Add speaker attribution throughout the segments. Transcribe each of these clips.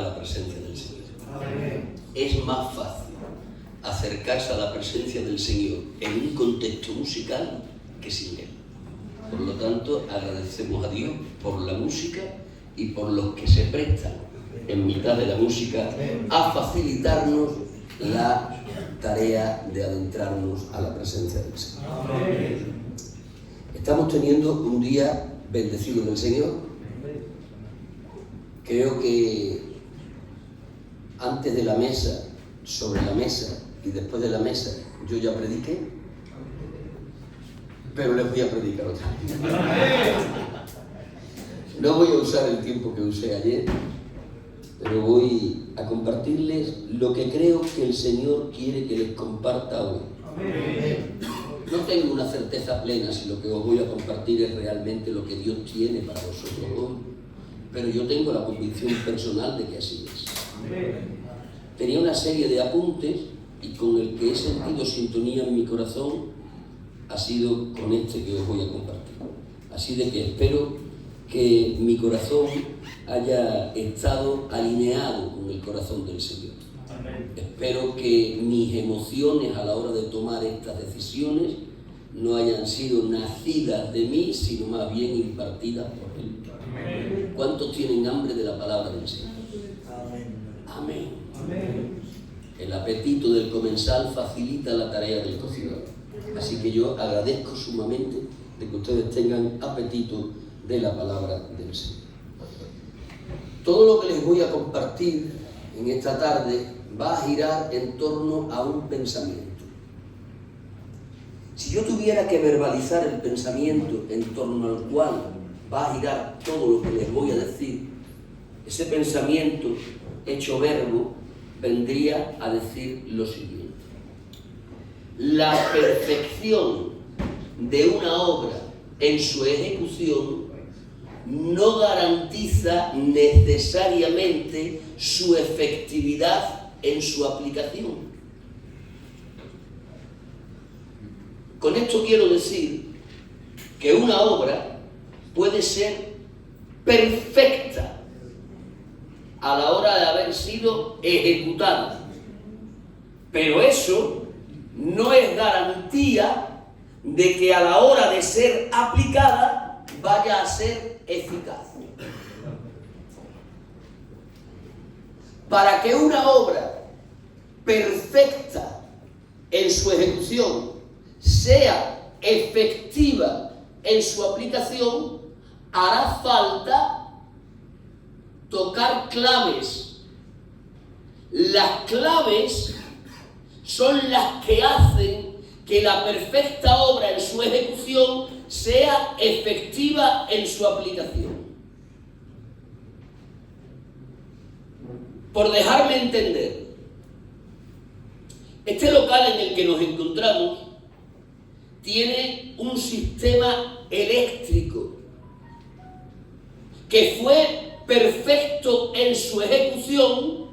Speaker 1: la presencia del Señor.
Speaker 2: Amén.
Speaker 1: Es más fácil acercarse a la presencia del Señor en un contexto musical que sin él. Por lo tanto, agradecemos a Dios por la música y por los que se prestan en mitad de la música a facilitarnos la tarea de adentrarnos a la presencia del Señor.
Speaker 2: Amén.
Speaker 1: Estamos teniendo un día bendecido del Señor. Creo que antes de la mesa, sobre la mesa y después de la mesa, yo ya prediqué, pero les voy a predicar otra vez. No voy a usar el tiempo que usé ayer, pero voy a compartirles lo que creo que el Señor quiere que les comparta hoy. No tengo una certeza plena si lo que os voy a compartir es realmente lo que Dios tiene para vosotros hoy, pero yo tengo la convicción personal de que así es. Tenía una serie de apuntes y con el que he sentido sintonía en mi corazón ha sido con este que os voy a compartir. Así de que espero que mi corazón haya estado alineado con el corazón del Señor. Espero que mis emociones a la hora de tomar estas decisiones no hayan sido nacidas de mí, sino más bien impartidas por Él. ¿Cuántos tienen hambre de la palabra del Señor? Amén. El apetito del comensal facilita la tarea del cocinero. Así que yo agradezco sumamente de que ustedes tengan apetito de la palabra del Señor. Todo lo que les voy a compartir en esta tarde va a girar en torno a un pensamiento. Si yo tuviera que verbalizar el pensamiento en torno al cual va a girar todo lo que les voy a decir, ese pensamiento hecho verbo vendría a decir lo siguiente: la perfección de una obra en su ejecución no garantiza necesariamente su efectividad en su aplicación. Con esto quiero decir que una obra puede ser perfecta a la hora de haber sido ejecutada, pero eso no es garantía de que a la hora de ser aplicada vaya a ser eficaz. Para que una obra perfecta en su ejecución sea efectiva en su aplicación, hará falta tocar claves. Las claves son las que hacen que la perfecta obra en su ejecución sea efectiva en su aplicación. Por dejarme entender, este local en el que nos encontramos tiene un sistema eléctrico que fue perfecto en su ejecución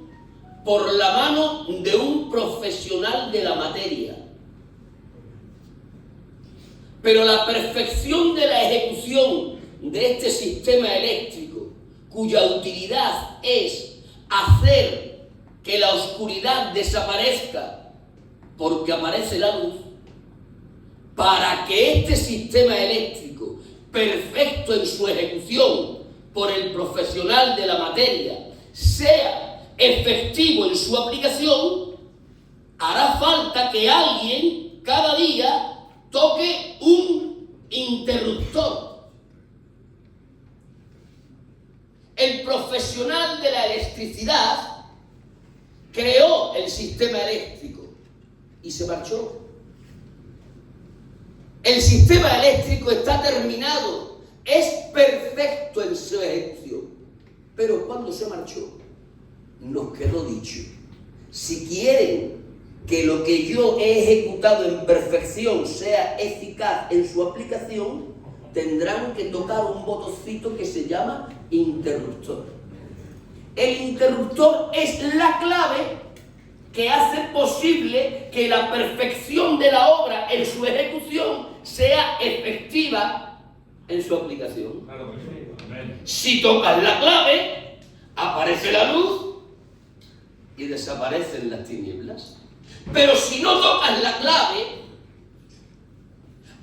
Speaker 1: por la mano de un profesional de la materia. Pero la perfección de la ejecución de este sistema eléctrico, cuya utilidad es hacer que la oscuridad desaparezca porque aparece la luz, para que este sistema eléctrico, perfecto en su ejecución por el profesional de la materia, sea efectivo en su aplicación, hará falta que alguien cada día toque un interruptor. El profesional de la electricidad creó el sistema eléctrico y se marchó. El sistema eléctrico está terminado, es perfecto en su ejecución, pero cuando se marchó, nos quedó dicho: si quieren que lo que yo he ejecutado en perfección sea eficaz en su aplicación, tendrán que tocar un botoncito que se llama interruptor. El interruptor es la clave que hace posible que la perfección de la obra en su ejecución sea efectiva en su aplicación. Si tocas la clave, aparece la luz y desaparecen las tinieblas. Pero si no tocas la clave,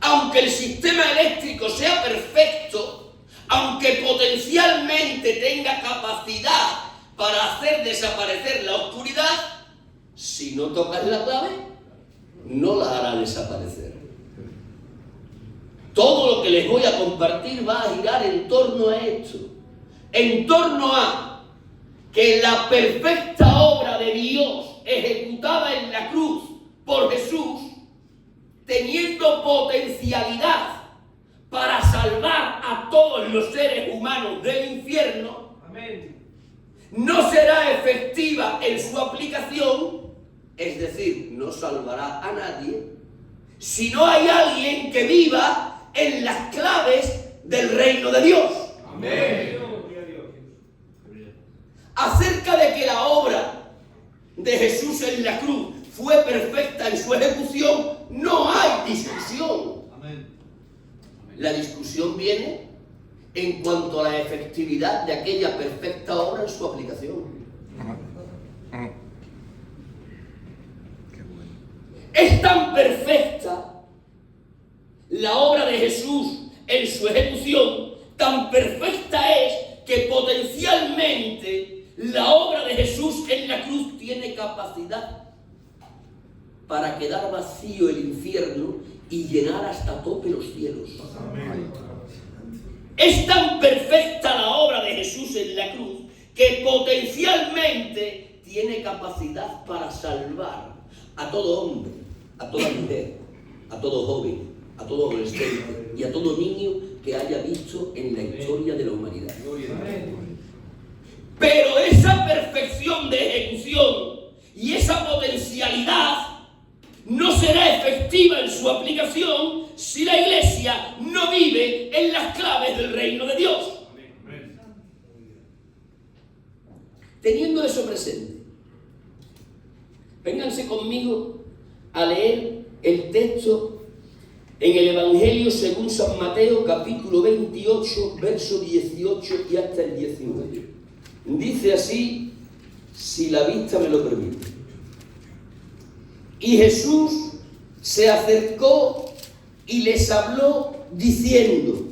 Speaker 1: aunque el sistema eléctrico sea perfecto, aunque potencialmente tenga capacidad para hacer desaparecer la oscuridad, si no tocas la clave, no la hará desaparecer. Todo lo que les voy a compartir va a girar en torno a esto, en torno a que la perfecta obra de Dios ejecutada en la cruz por Jesús, teniendo potencialidad para salvar a todos los seres humanos del infierno, amén, no será efectiva en su aplicación, es decir, no salvará a nadie, si no hay alguien que viva en las claves del reino de Dios. Amén. Acerca de que la obra de Jesús en la cruz fue perfecta en su ejecución, no hay discusión. Amén. La discusión viene en cuanto a la efectividad de aquella perfecta obra en su aplicación. Es tan perfecta la obra de Jesús en su ejecución, tan perfecta es que potencialmente la obra de Jesús en la cruz tiene capacidad para quedar vacío el infierno y llenar hasta tope los cielos. Amén. Es tan perfecta la obra de Jesús en la cruz que potencialmente tiene capacidad para salvar a todo hombre, a toda mujer, a todo joven, a todo adolescente y a todo niño que haya visto en la historia de la humanidad. Pero esa perfección de ejecución y esa potencialidad no será efectiva en su aplicación si la Iglesia no vive en las claves del reino de Dios. Teniendo eso presente, vénganse conmigo a leer el texto en el Evangelio según San Mateo, capítulo 28, verso 18 y hasta el 19. Dice así, si la vista me lo permite. Y Jesús se acercó y les habló diciendo: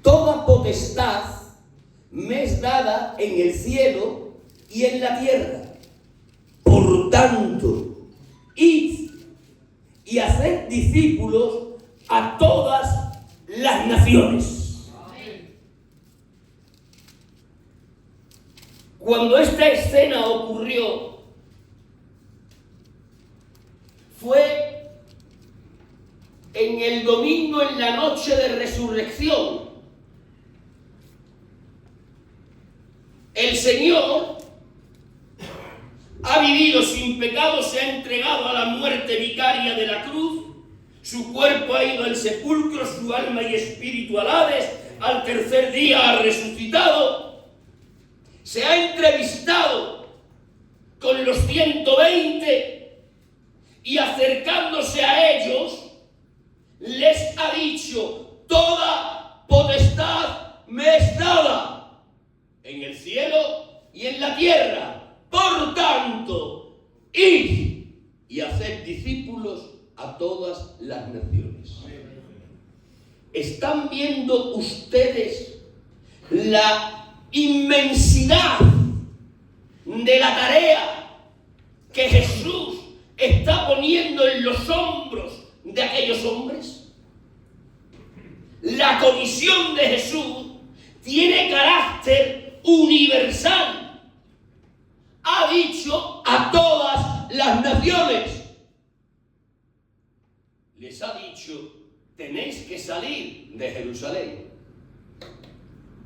Speaker 1: toda potestad me es dada en el cielo y en la tierra. Por tanto, id y haced discípulos a todas las naciones. Cuando esta escena ocurrió, fue en el domingo en la noche de resurrección. El Señor ha vivido sin pecado, se ha entregado a la muerte vicaria de la cruz, su cuerpo ha ido al sepulcro, su alma y espíritu al Hades, al tercer día ha resucitado, se ha entrevistado con los 120 y acercándose a ellos les ha dicho: toda potestad me es dada en el cielo y en la tierra. Por tanto, id y haced discípulos a todas las naciones. ¿Están viendo ustedes la inmensidad de la tarea que Jesús está poniendo en los hombros de aquellos hombres? La comisión de Jesús tiene carácter universal. Ha dicho a todas las naciones. Les ha dicho: tenéis que salir de Jerusalén.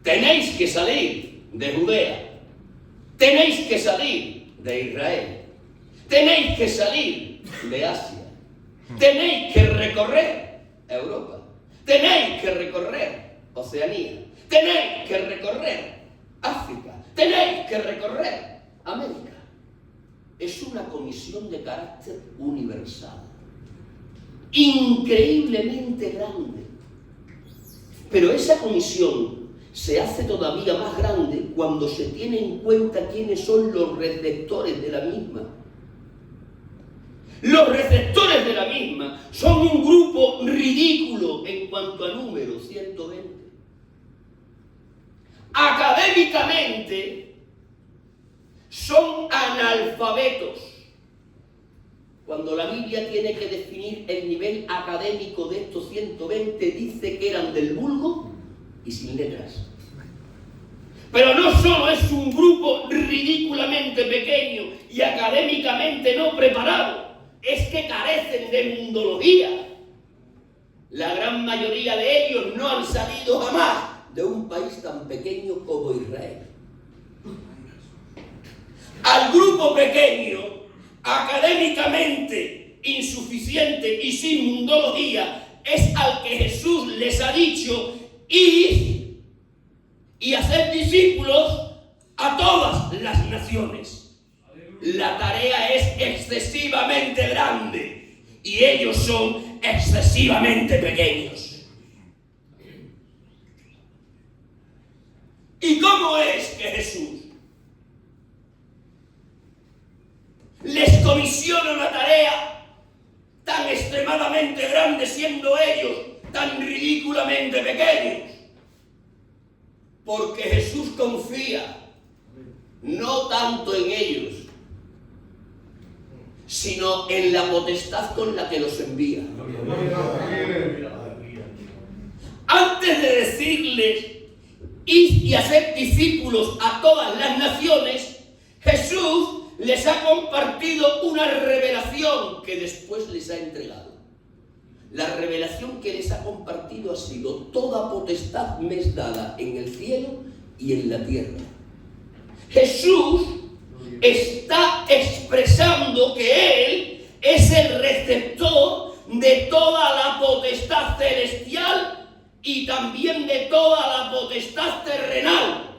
Speaker 1: Tenéis que salir de Judea. Tenéis que salir de Israel. Tenéis que salir de Asia. Tenéis que recorrer Europa. Tenéis que recorrer Oceanía. Tenéis que recorrer África. Tenéis que recorrer América. Es una comisión de carácter universal, increíblemente grande. Pero esa comisión se hace todavía más grande cuando se tiene en cuenta quiénes son los receptores de la misma. Los receptores de la misma son un grupo ridículo en cuanto a número, 120. Académicamente son analfabetos. Cuando la Biblia tiene que definir el nivel académico de estos 120, dice que eran del vulgo y sin letras. Pero no solo es un grupo ridículamente pequeño y académicamente no preparado, es que carecen de mundología. La gran mayoría de ellos no han salido jamás de un país tan pequeño como Israel. Al grupo pequeño, académicamente insuficiente y sin mundología, es al que Jesús les ha dicho: id y haced discípulos a todas las naciones. La tarea es excesivamente grande y ellos son excesivamente pequeños. ¿Y cómo es que Jesús les comisiona una tarea tan extremadamente grande siendo ellos tan ridículamente pequeños? Porque Jesús confía no tanto en ellos, sino en la potestad con la que los envía. Antes de decirles: id y haced discípulos a todas las naciones, Jesús les ha compartido una revelación que después les ha entregado. La revelación que les ha compartido ha sido: toda potestad me es dada en el cielo y en la tierra. Jesús está expresando que Él es el receptor de toda la potestad celestial y también de toda la potestad terrenal.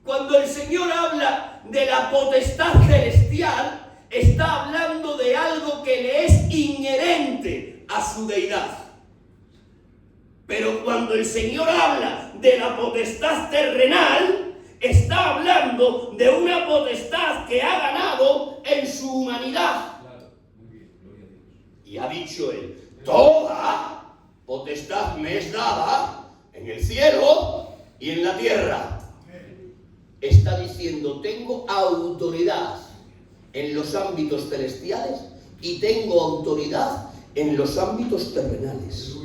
Speaker 1: Cuando el Señor habla de la potestad celestial, está hablando de algo que le es inherente a su deidad. Pero cuando el Señor habla de la potestad terrenal, está hablando de una potestad que ha ganado en su humanidad. Y ha dicho Él: toda potestad me es dada en el cielo y en la tierra. Está diciendo: tengo autoridad en los ámbitos celestiales y tengo autoridad en los ámbitos terrenales.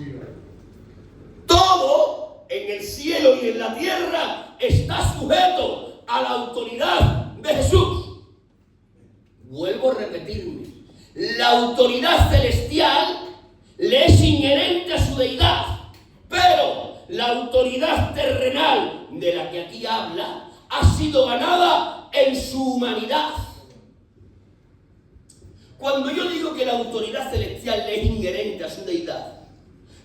Speaker 1: Todo en el cielo y en la tierra está sujeto a la autoridad de Jesús. Vuelvo a repetirme: la autoridad celestial le es inherente a su deidad, pero la autoridad terrenal de la que aquí habla ha sido ganada en su humanidad. Cuando yo digo que la autoridad celestial le es inherente a su deidad,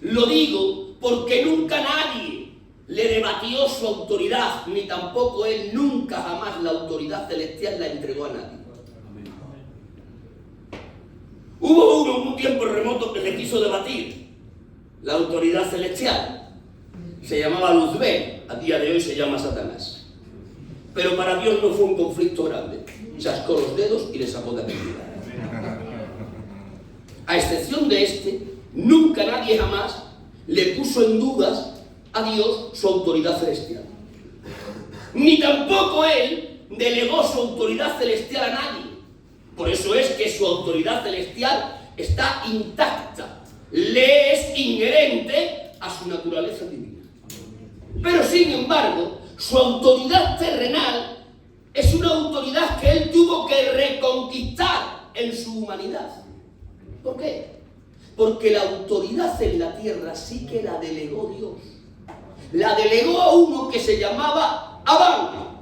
Speaker 1: lo digo porque nunca nadie le debatió su autoridad, ni tampoco Él nunca jamás la autoridad celestial la entregó a nadie. Hubo uno en un tiempo remoto que le quiso debatir la autoridad celestial. Se llamaba Luzbel, a día de hoy se llama Satanás. Pero para Dios no fue un conflicto grande. Chascó los dedos y le sacó de habilidad. A excepción de este, nunca nadie jamás le puso en dudas a Dios su autoridad celestial. Ni tampoco Él delegó su autoridad celestial a nadie. Por eso es que su autoridad celestial está intacta, le es inherente a su naturaleza divina. Pero sin embargo, su autoridad terrenal es una autoridad que Él tuvo que reconquistar en su humanidad. ¿Por qué? Porque la autoridad en la tierra sí que la delegó Dios. La delegó a uno que se llamaba Adán.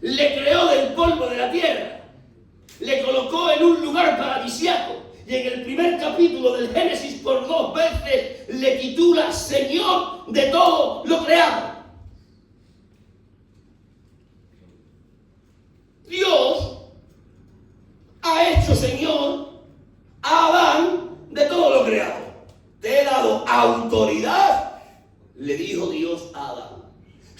Speaker 1: Le creó del polvo de la tierra. Le colocó en un lugar paradisíaco. Y en el primer capítulo del Génesis por 2 veces le titula Señor de todo lo creado. Dios ha hecho Señor a Adán de todo lo creado. Te he dado autoridad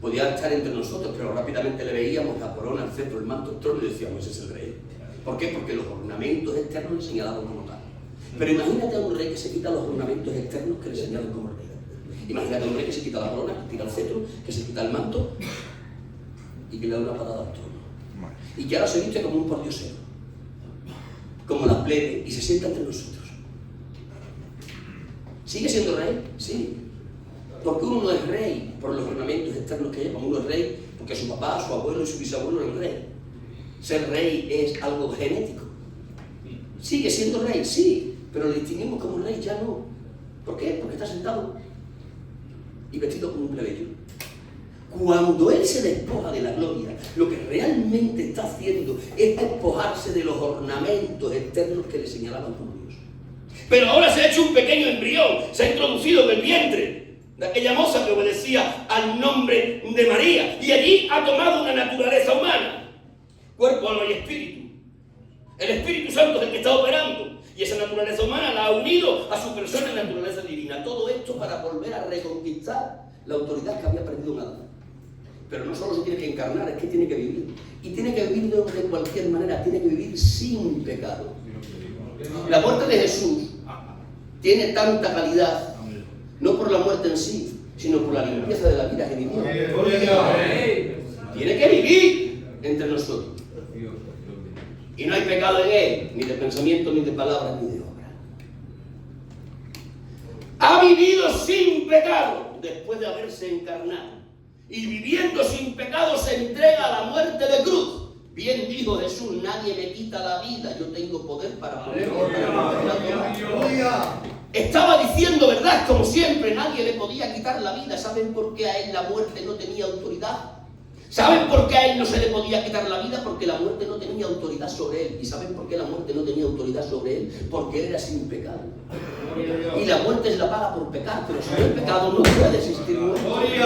Speaker 1: Podía estar entre nosotros, pero rápidamente le veíamos la corona, el cetro, el manto, el trono y decíamos, ese es el rey. ¿Por qué? Porque los ornamentos externos le señalaban como tal. Pero imagínate a un rey que se quita los ornamentos externos que le señalan como rey. Imagínate a un rey que se quita la corona, que tira el cetro, que se quita el manto y que le da una patada al trono. Y que ahora se viste como un pordiosero, como la plebe, y se sienta entre nosotros. ¿Sigue siendo rey? Sí. Porque uno no es rey por los ornamentos externos que lleva. Uno es rey porque su papá, su abuelo y su bisabuelo eran rey. Ser rey es algo genético. ¿Sigue siendo rey? Sí. Pero le distinguimos como rey, ya no. ¿Por qué? Porque está sentado y vestido como un plebeyo. Cuando él se despoja de la gloria, lo que realmente está haciendo es despojarse de los ornamentos externos que le señalaban como Dios. Pero ahora se ha hecho un pequeño embrión, se ha introducido en el vientre de aquella moza que obedecía al nombre de María, y allí ha tomado una naturaleza humana, cuerpo, alma y espíritu. El Espíritu Santo es el que está operando, y esa naturaleza humana la ha unido a su persona en naturaleza divina. Todo esto para volver a reconquistar la autoridad que había perdido en Adán. Pero no solo se tiene que encarnar, es que tiene que vivir. Y tiene que vivir de cualquier manera, tiene que vivir sin pecado. La muerte de Jesús tiene tanta calidad, no por la muerte en sí, sino por la limpieza de la vida que vivió. Tiene que vivir entre nosotros. Y no hay pecado en él, ni de pensamiento, ni de palabra, ni de obra. Ha vivido sin pecado después de haberse encarnado. Y viviendo sin pecado se entrega a la muerte de cruz. Bien dijo Jesús, nadie me quita la vida, yo tengo poder para ponerla. Estaba diciendo verdad, como siempre, nadie le podía quitar la vida. ¿Saben por qué a él la muerte no tenía autoridad? ¿Saben por qué a él no se le podía quitar la vida? Porque la muerte no tenía autoridad sobre él. ¿Y saben por qué la muerte no tenía autoridad sobre él? Porque él era sin pecado. Y la muerte es la paga por pecar, pero sin el pecado no puede existir muerte.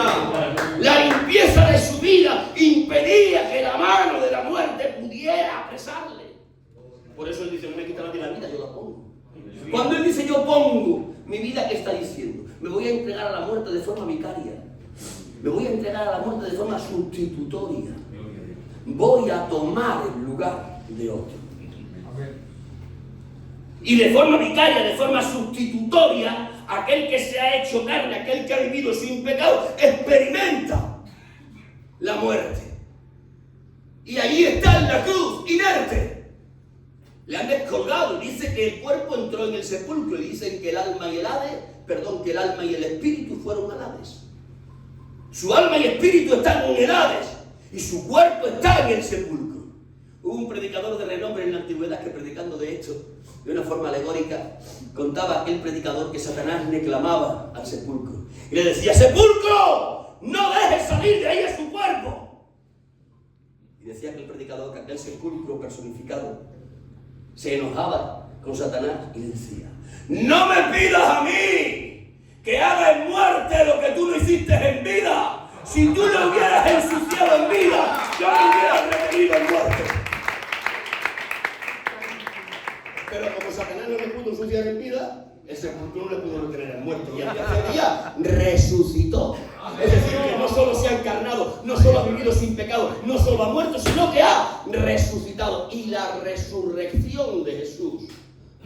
Speaker 1: La limpieza de su vida impedía que la mano de la muerte pudiera apresarle. Por eso él dice, no me quita nadie la vida, yo la pongo. Cuando él dice yo pongo mi vida, ¿qué está diciendo? Me voy a entregar a la muerte de forma vicaria. Me voy a entregar a la muerte de forma sustitutoria. Voy a tomar el lugar de otro. Y de forma vicaria, de forma sustitutoria, aquel que se ha hecho carne, aquel que ha vivido sin pecado, experimenta la muerte. Y allí está en la cruz, inerte. Le han descolgado y dice que el cuerpo entró en el sepulcro y dicen que el alma y el espíritu fueron al Hades. Su alma y espíritu están en el Hades y su cuerpo está en el sepulcro. Hubo un predicador de renombre en la antigüedad que, predicando de esto de una forma alegórica, contaba aquel predicador que Satanás le clamaba al sepulcro y le decía: ¡sepulcro! ¡No dejes salir de ahí a su cuerpo! Y decía aquel predicador que aquel sepulcro personificado se enojaba con Satanás y le decía: ¡no me pidas a mí que haga en muerte lo que tú no hiciste en vida! Si tú lo hubieras ensuciado en vida, yo lo hubiera retenido en muerte. Pero como Satanás no le pudo ensuciar en vida, el sepulcro no le pudo retener en muerte. Y al tercer día resucitó. Es decir, que no solo se ha encarnado, no solo ha vivido sin pecado, no solo ha muerto, sino que ha resucitado. Y la resurrección de Jesús,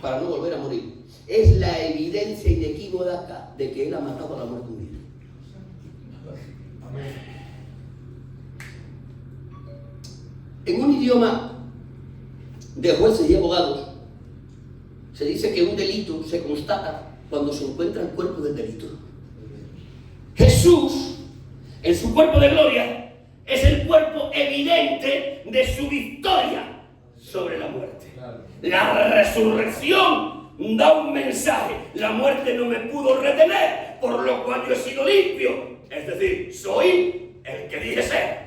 Speaker 1: para no volver a morir, es la evidencia inequívoca de que él ha matado a la muerte un día. En un idioma de jueces y abogados, se dice que un delito se constata cuando se encuentra el cuerpo del delito. Jesús, en su cuerpo de gloria, es el cuerpo evidente de su victoria sobre la muerte. La resurrección da un mensaje: la muerte no me pudo retener, por lo cual yo he sido limpio. Es decir, soy el que dije ser.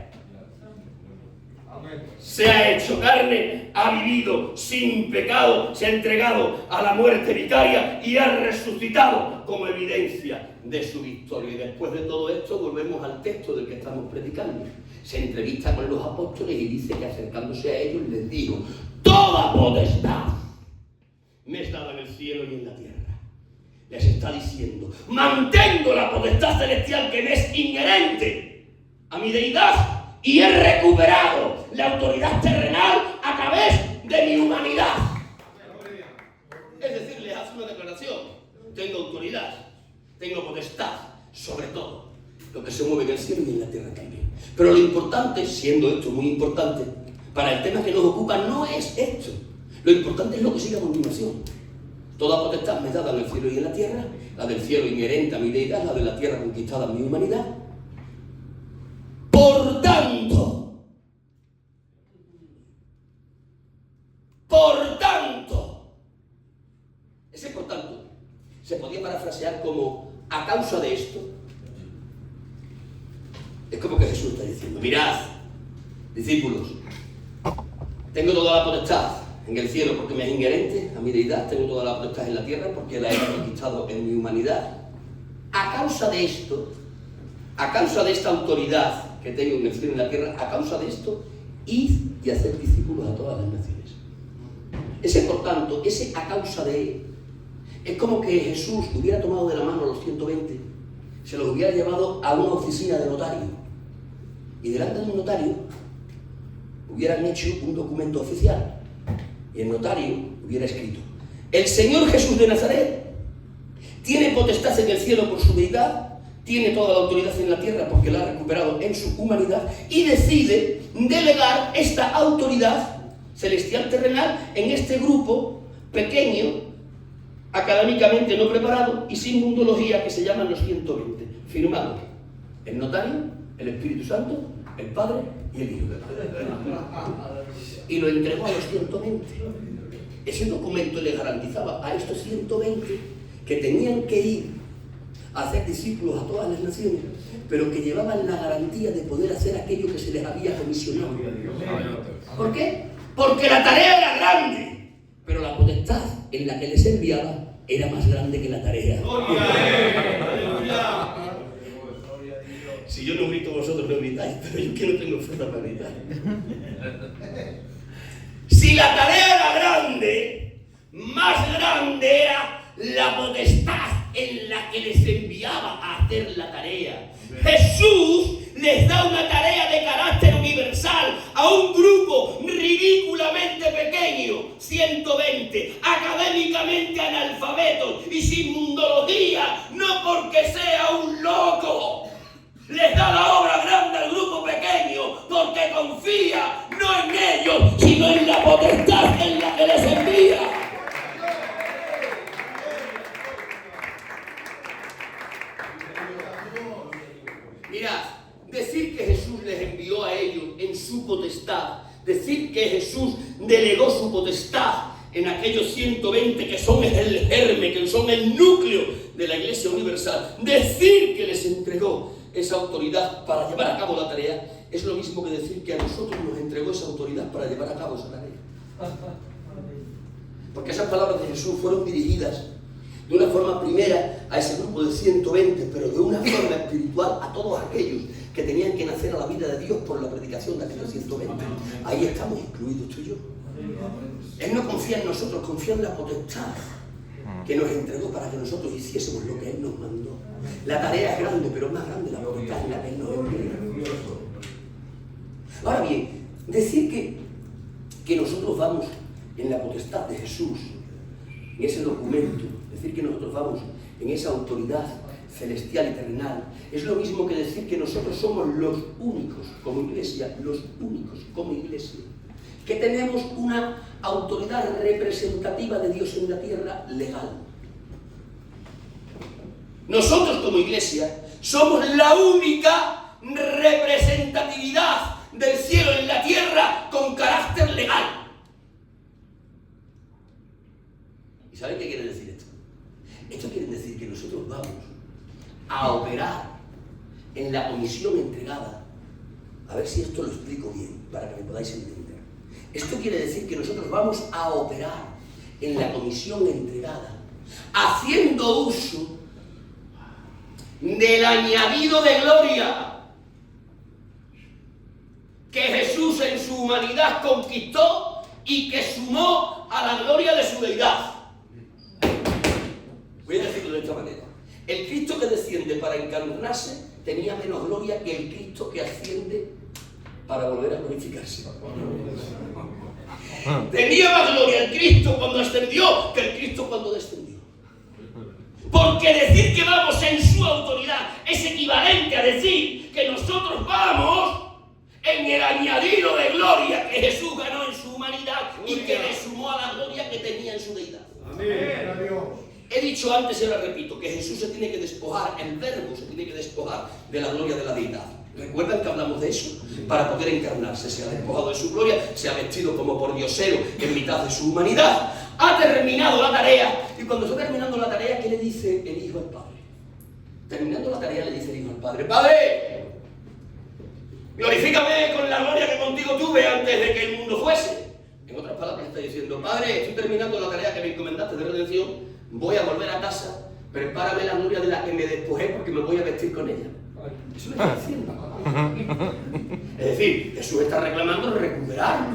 Speaker 1: Se ha hecho carne, ha vivido sin pecado, se ha entregado a la muerte vicaria y ha resucitado como evidencia de su victoria. Y después de todo esto volvemos al texto del que estamos predicando. Se entrevista con los apóstoles y dice que acercándose a ellos les dijo: toda potestad me es dada en el cielo y en la tierra. Les está diciendo: mantengo la potestad celestial que me es inherente, a mi deidad y he recuperado la autoridad terrenal a través de mi humanidad. Es decir, les hace una declaración: tengo autoridad, tengo potestad sobre todo lo que se mueve en el cielo y en la tierra también. Pero lo importante, siendo esto muy importante, para el tema que nos ocupa no es esto. Lo importante es lo que sigue a continuación. Toda potestad me dada en el cielo y en la tierra, la del cielo inherente a mi deidad, la de la tierra conquistada a mi humanidad. Por tanto, ese por tanto se podía parafrasear como a causa de esto. Es como que Jesús está diciendo: mirad, discípulos, tengo toda la potestad en el cielo porque me es inherente a mi deidad, tengo toda la potestad en la tierra porque la he conquistado en mi humanidad. A causa de esto, a causa de esta autoridad que tengo en el cielo y en la tierra, a causa de esto, id y haced discípulos a todas las naciones. Ese por tanto, ese a causa de, es como que Jesús hubiera tomado de la mano a los 120, se los hubiera llevado a una oficina de notario y delante de un notario hubieran hecho un documento oficial y el notario hubiera escrito: el Señor Jesús de Nazaret tiene potestad en el cielo por su deidad, tiene toda la autoridad en la tierra porque la ha recuperado en su humanidad y decide delegar esta autoridad celestial terrenal en este grupo pequeño, académicamente no preparado y sin mundología, que se llaman los 120, firmados el notario, el Espíritu Santo, el Padre y el Hijo. Y lo entregó a los 120. Ese documento le garantizaba a estos 120 que tenían que ir a hacer discípulos a todas las naciones, pero que llevaban la garantía de poder hacer aquello que se les había comisionado. ¿Por qué? Porque la tarea era grande, pero la potestad en la que les enviaba era más grande que la tarea. Si yo no grito, vosotros no gritáis, pero yo que no tengo fuerza para gritar. Si la tarea era grande, más grande era la potestad en la que les enviaba a hacer la tarea. Jesús les da una tarea de carácter universal a un grupo ridículamente pequeño, 120, académicamente analfabetos y sin mundología, no porque sea un loco. Les da la obra grande al grupo pequeño porque confía no en ellos, sino en la potestad en la que les envía. Mirad, decir que Jesús les envió a ellos en su potestad, decir que Jesús delegó su potestad en aquellos 120 que son el germen, que son el núcleo de la Iglesia Universal, decir que les entregó esa autoridad para llevar a cabo la tarea, es lo mismo que decir que a nosotros nos entregó esa autoridad para llevar a cabo esa tarea. Porque esas palabras de Jesús fueron dirigidas de una forma primera a ese grupo de 120, pero de una forma espiritual a todos aquellos que tenían que nacer a la vida de Dios por la predicación de aquellos 120. Ahí estamos incluidos tú y yo. Él no confía en nosotros, confía en la potestad que nos entregó para que nosotros hiciésemos lo que Él nos mandó. La tarea es grande, pero más grande la potestad en la que Él nos envía. Ahora bien, decir que nosotros vamos en la potestad de Jesús, en ese documento, decir que nosotros vamos en esa autoridad celestial y terrenal, es lo mismo que decir que nosotros somos los únicos como iglesia, que tenemos una autoridad representativa de Dios en la tierra legal. Nosotros como iglesia somos la única representatividad del cielo en la tierra con carácter legal. ¿Y saben qué quiere decir esto? Esto quiere decir que nosotros vamos a operar en la comisión entregada. A ver si esto lo explico bien, para que me podáis entender. Esto quiere decir que nosotros vamos a operar en la comisión entregada, haciendo uso del añadido de gloria que Jesús en su humanidad conquistó y que sumó a la gloria de su deidad. Voy a decirlo de esta manera. El Cristo que desciende para encarnarse tenía menos gloria que el Cristo que asciende para volver a glorificarse. Tenía más gloria el Cristo cuando ascendió que el Cristo cuando descendió. Porque decir que vamos en su autoridad es equivalente a decir que nosotros vamos en el añadido de gloria que Jesús ganó en su humanidad y que le sumó a la gloria que tenía en su deidad.
Speaker 2: Amén.
Speaker 1: He dicho antes y ahora repito que Jesús se tiene que despojar, el verbo se tiene que despojar de la gloria de la deidad. ¿Recuerdan que hablamos de eso? Para poder encarnarse, se ha despojado de su gloria, se ha vestido como por diosero en mitad de su humanidad, ha terminado la tarea, y cuando está terminando la tarea, ¿qué le dice el Hijo al Padre? Terminando la tarea le dice el Hijo al Padre: Padre, glorifícame con la gloria que contigo tuve antes de que el mundo fuese. En otras palabras está diciendo: Padre, estoy terminando la tarea que me encomendaste de redención, voy a volver a casa, prepárame la gloria de la que me despojé porque me voy a vestir con ella. Eso me está diciendo. Es decir, Jesús está reclamando recuperar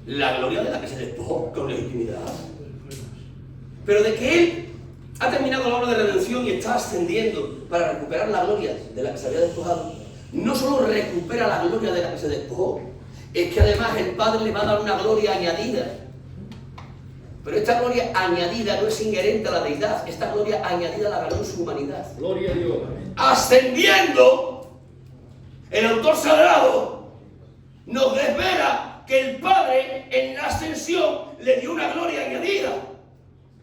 Speaker 1: la gloria de la que se despojó con legitimidad. Pero de que Él ha terminado la obra de redención y está ascendiendo para recuperar la gloria de la que se había despojado, no solo recupera la gloria de la que se despojó, es que además el Padre le va a dar una gloria añadida. Pero esta gloria añadida no es inherente a la deidad, esta gloria añadida la ganó en su humanidad.
Speaker 2: Gloria a Dios.
Speaker 1: Ascendiendo, el autor sagrado nos desvela que el Padre en la ascensión le dio una gloria añadida.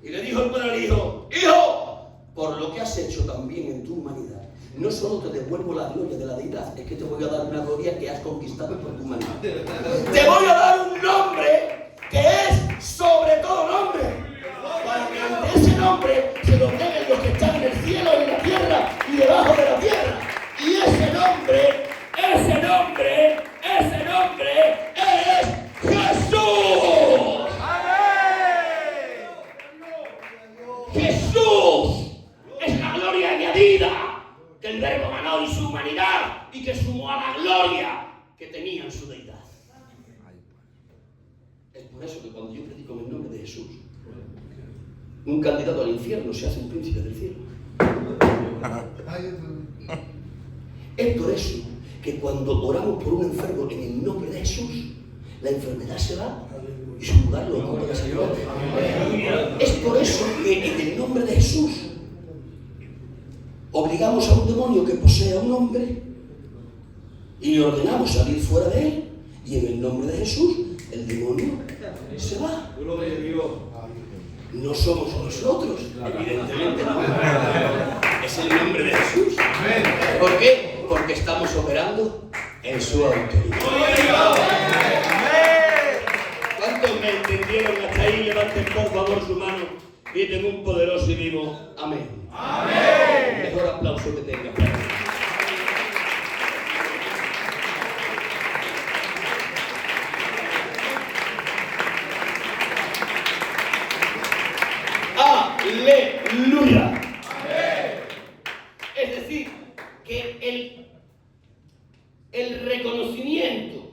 Speaker 1: Y le dijo el Padre al Hijo: Hijo, por lo que has hecho también en tu humanidad, no solo te devuelvo la gloria de la deidad, es que te voy a dar una gloria que has conquistado por tu humanidad. Te voy a dar un nombre que es sobre todo nombre, para que ante ese nombre se lo den los que están en el cielo, en la tierra y debajo de la tierra. Y ese nombre es Jesús. Jesús es la gloria añadida que el Verbo ganó en su humanidad y que sumó a la gloria que tenía en su deidad. Es por eso que cuando yo predico en el nombre de Jesús, un candidato al infierno se hace un príncipe del cielo. Es por eso que cuando oramos por un enfermo en el nombre de Jesús, la enfermedad se va y su lugar lo ocupa la sanidad. Es por eso que en el nombre de Jesús obligamos a un demonio que posea a un hombre y le ordenamos salir fuera de él, y en el nombre de Jesús el demonio se va.
Speaker 2: Gloria a Dios.
Speaker 1: No somos nosotros, evidentemente no. Es el nombre de Jesús. ¿Por qué? Porque estamos operando en su autoridad. ¿Cuántos me entendieron hasta ahí? Levanten por favor su mano y den un poderoso y vivo amén. Amén. El mejor aplauso que tenga. Aleluya. Amén. Es decir, que el reconocimiento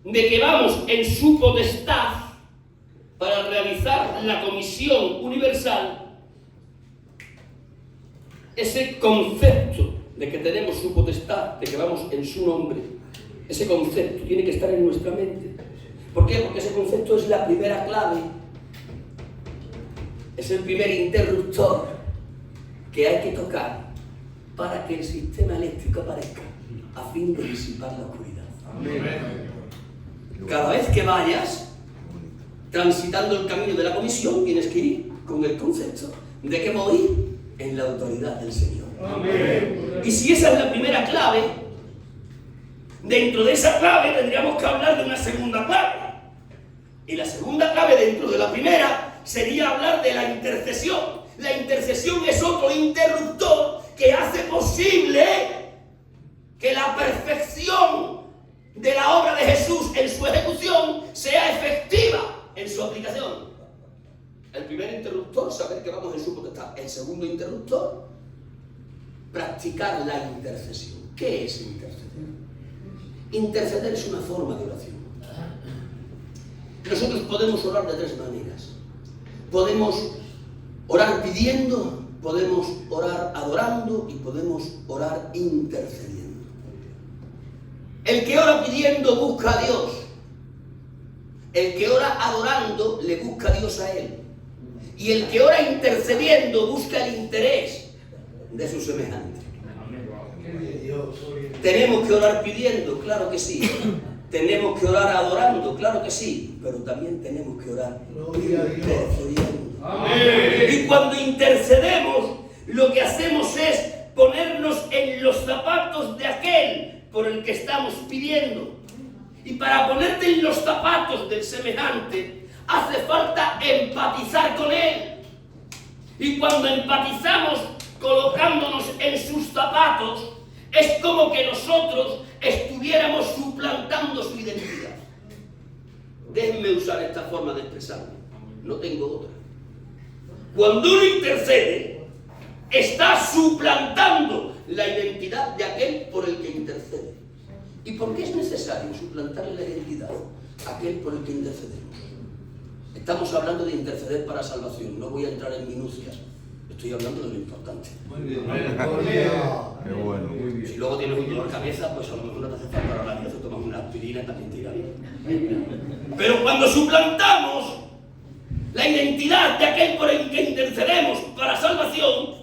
Speaker 1: de que vamos en su potestad para realizar la comisión universal, ese concepto de que tenemos su potestad, de que vamos en su nombre, ese concepto tiene que estar en nuestra mente. ¿Por qué? Porque ese concepto es la primera clave. Es el primer interruptor que hay que tocar para que el sistema eléctrico aparezca a fin de disipar la oscuridad. Amén. Cada vez que vayas transitando el camino de la comisión, tienes que ir con el concepto de que voy en la autoridad del Señor. Amén. Y si esa es la primera clave, dentro de esa clave tendríamos que hablar de una segunda clave. Y la segunda clave dentro de la primera sería hablar de la intercesión. La intercesión es otro interruptor que hace posible que la perfección de la obra de Jesús en su ejecución sea efectiva en su aplicación. El primer interruptor, saber que vamos en su potestad. El segundo interruptor, practicar la intercesión. ¿Qué es interceder? Interceder es una forma de oración. Nosotros podemos orar de tres maneras. Podemos orar pidiendo podemos orar adorando y podemos orar intercediendo. El que ora pidiendo busca a Dios. El que ora adorando le busca a Dios a él. Y el que ora intercediendo busca el interés de su semejante. Tenemos que orar pidiendo, claro que sí. Tenemos que orar adorando, claro que sí. Pero también tenemos que orar intercediendo. Y cuando intercedemos, lo que hacemos es ponernos en los zapatos de aquel por el que estamos pidiendo. Y para ponerte en los zapatos del semejante, hace falta empatizar con él. Y cuando empatizamos colocándonos en sus zapatos, es como que nosotros estuviéramos suplantando su identidad. Déjenme usar esta forma de expresarme, no tengo otra. Cuando uno intercede, está suplantando la identidad de aquel por el que intercede. ¿Y por qué es necesario suplantarle la identidad a aquel por el que intercedemos? Estamos hablando de interceder para salvación, no voy a entrar en minucias, estoy hablando de lo importante.
Speaker 2: Muy bien.
Speaker 3: Qué bueno.
Speaker 1: Si luego tienes un dolor de cabeza, pues a lo mejor no te hace falta orar a Dios, te tomas una aspirina y también te irá bien. Pero cuando suplantamos la identidad de aquel por el que intercedemos para salvación,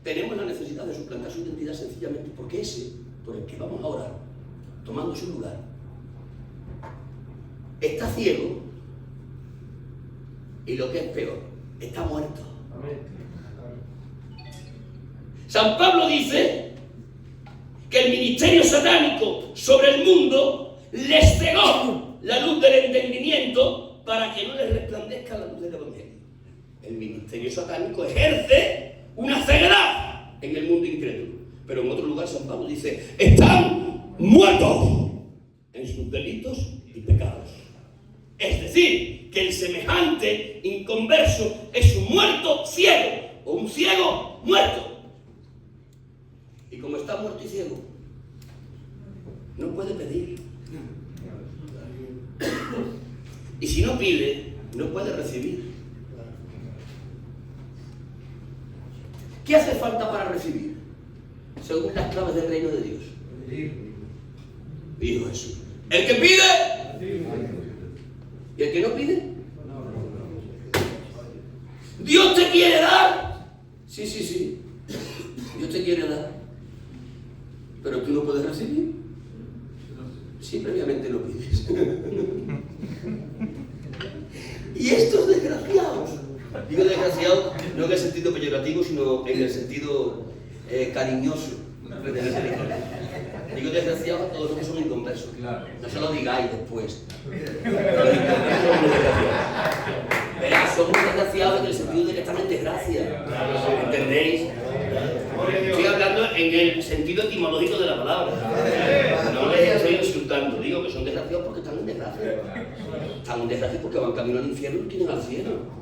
Speaker 1: tenemos la necesidad de suplantar su identidad sencillamente porque ese por el que vamos a orar, tomando su lugar, está ciego y lo que es peor, está muerto. San Pablo dice que el ministerio satánico sobre el mundo les cegó la luz del entendimiento para que no les resplandezca la luz del Evangelio. El ministerio satánico ejerce una ceguedad en el mundo incrédulo. Pero en otro lugar San Pablo dice, están muertos en sus delitos y pecados. Es decir, que el semejante inconverso es un muerto ciego o un ciego muerto. Y como está muerto y ciego, no puede pedir. Y si no pide, no puede recibir. ¿Qué hace falta para recibir? Según las claves del reino de Dios. Dijo Jesús. El que pide, y el que no pide. Dios te quiere dar. Sí. Dios te quiere dar. Pero tú no puedes recibir. Si previamente no pides. Y estos desgraciados. Digo desgraciados no en el sentido peyorativo, sino en el sentido cariñoso. Digo desgraciados a todos los que son inconversos. No se lo digáis después. Verás, somos desgraciados en el sentido de que están en desgracia. ¿Entendéis? Estoy hablando en el sentido etimológico de la palabra. No les estoy insultando. Digo que son desgraciados porque están en desgracia. Están en desgracia porque van camino al infierno y tienen al cielo.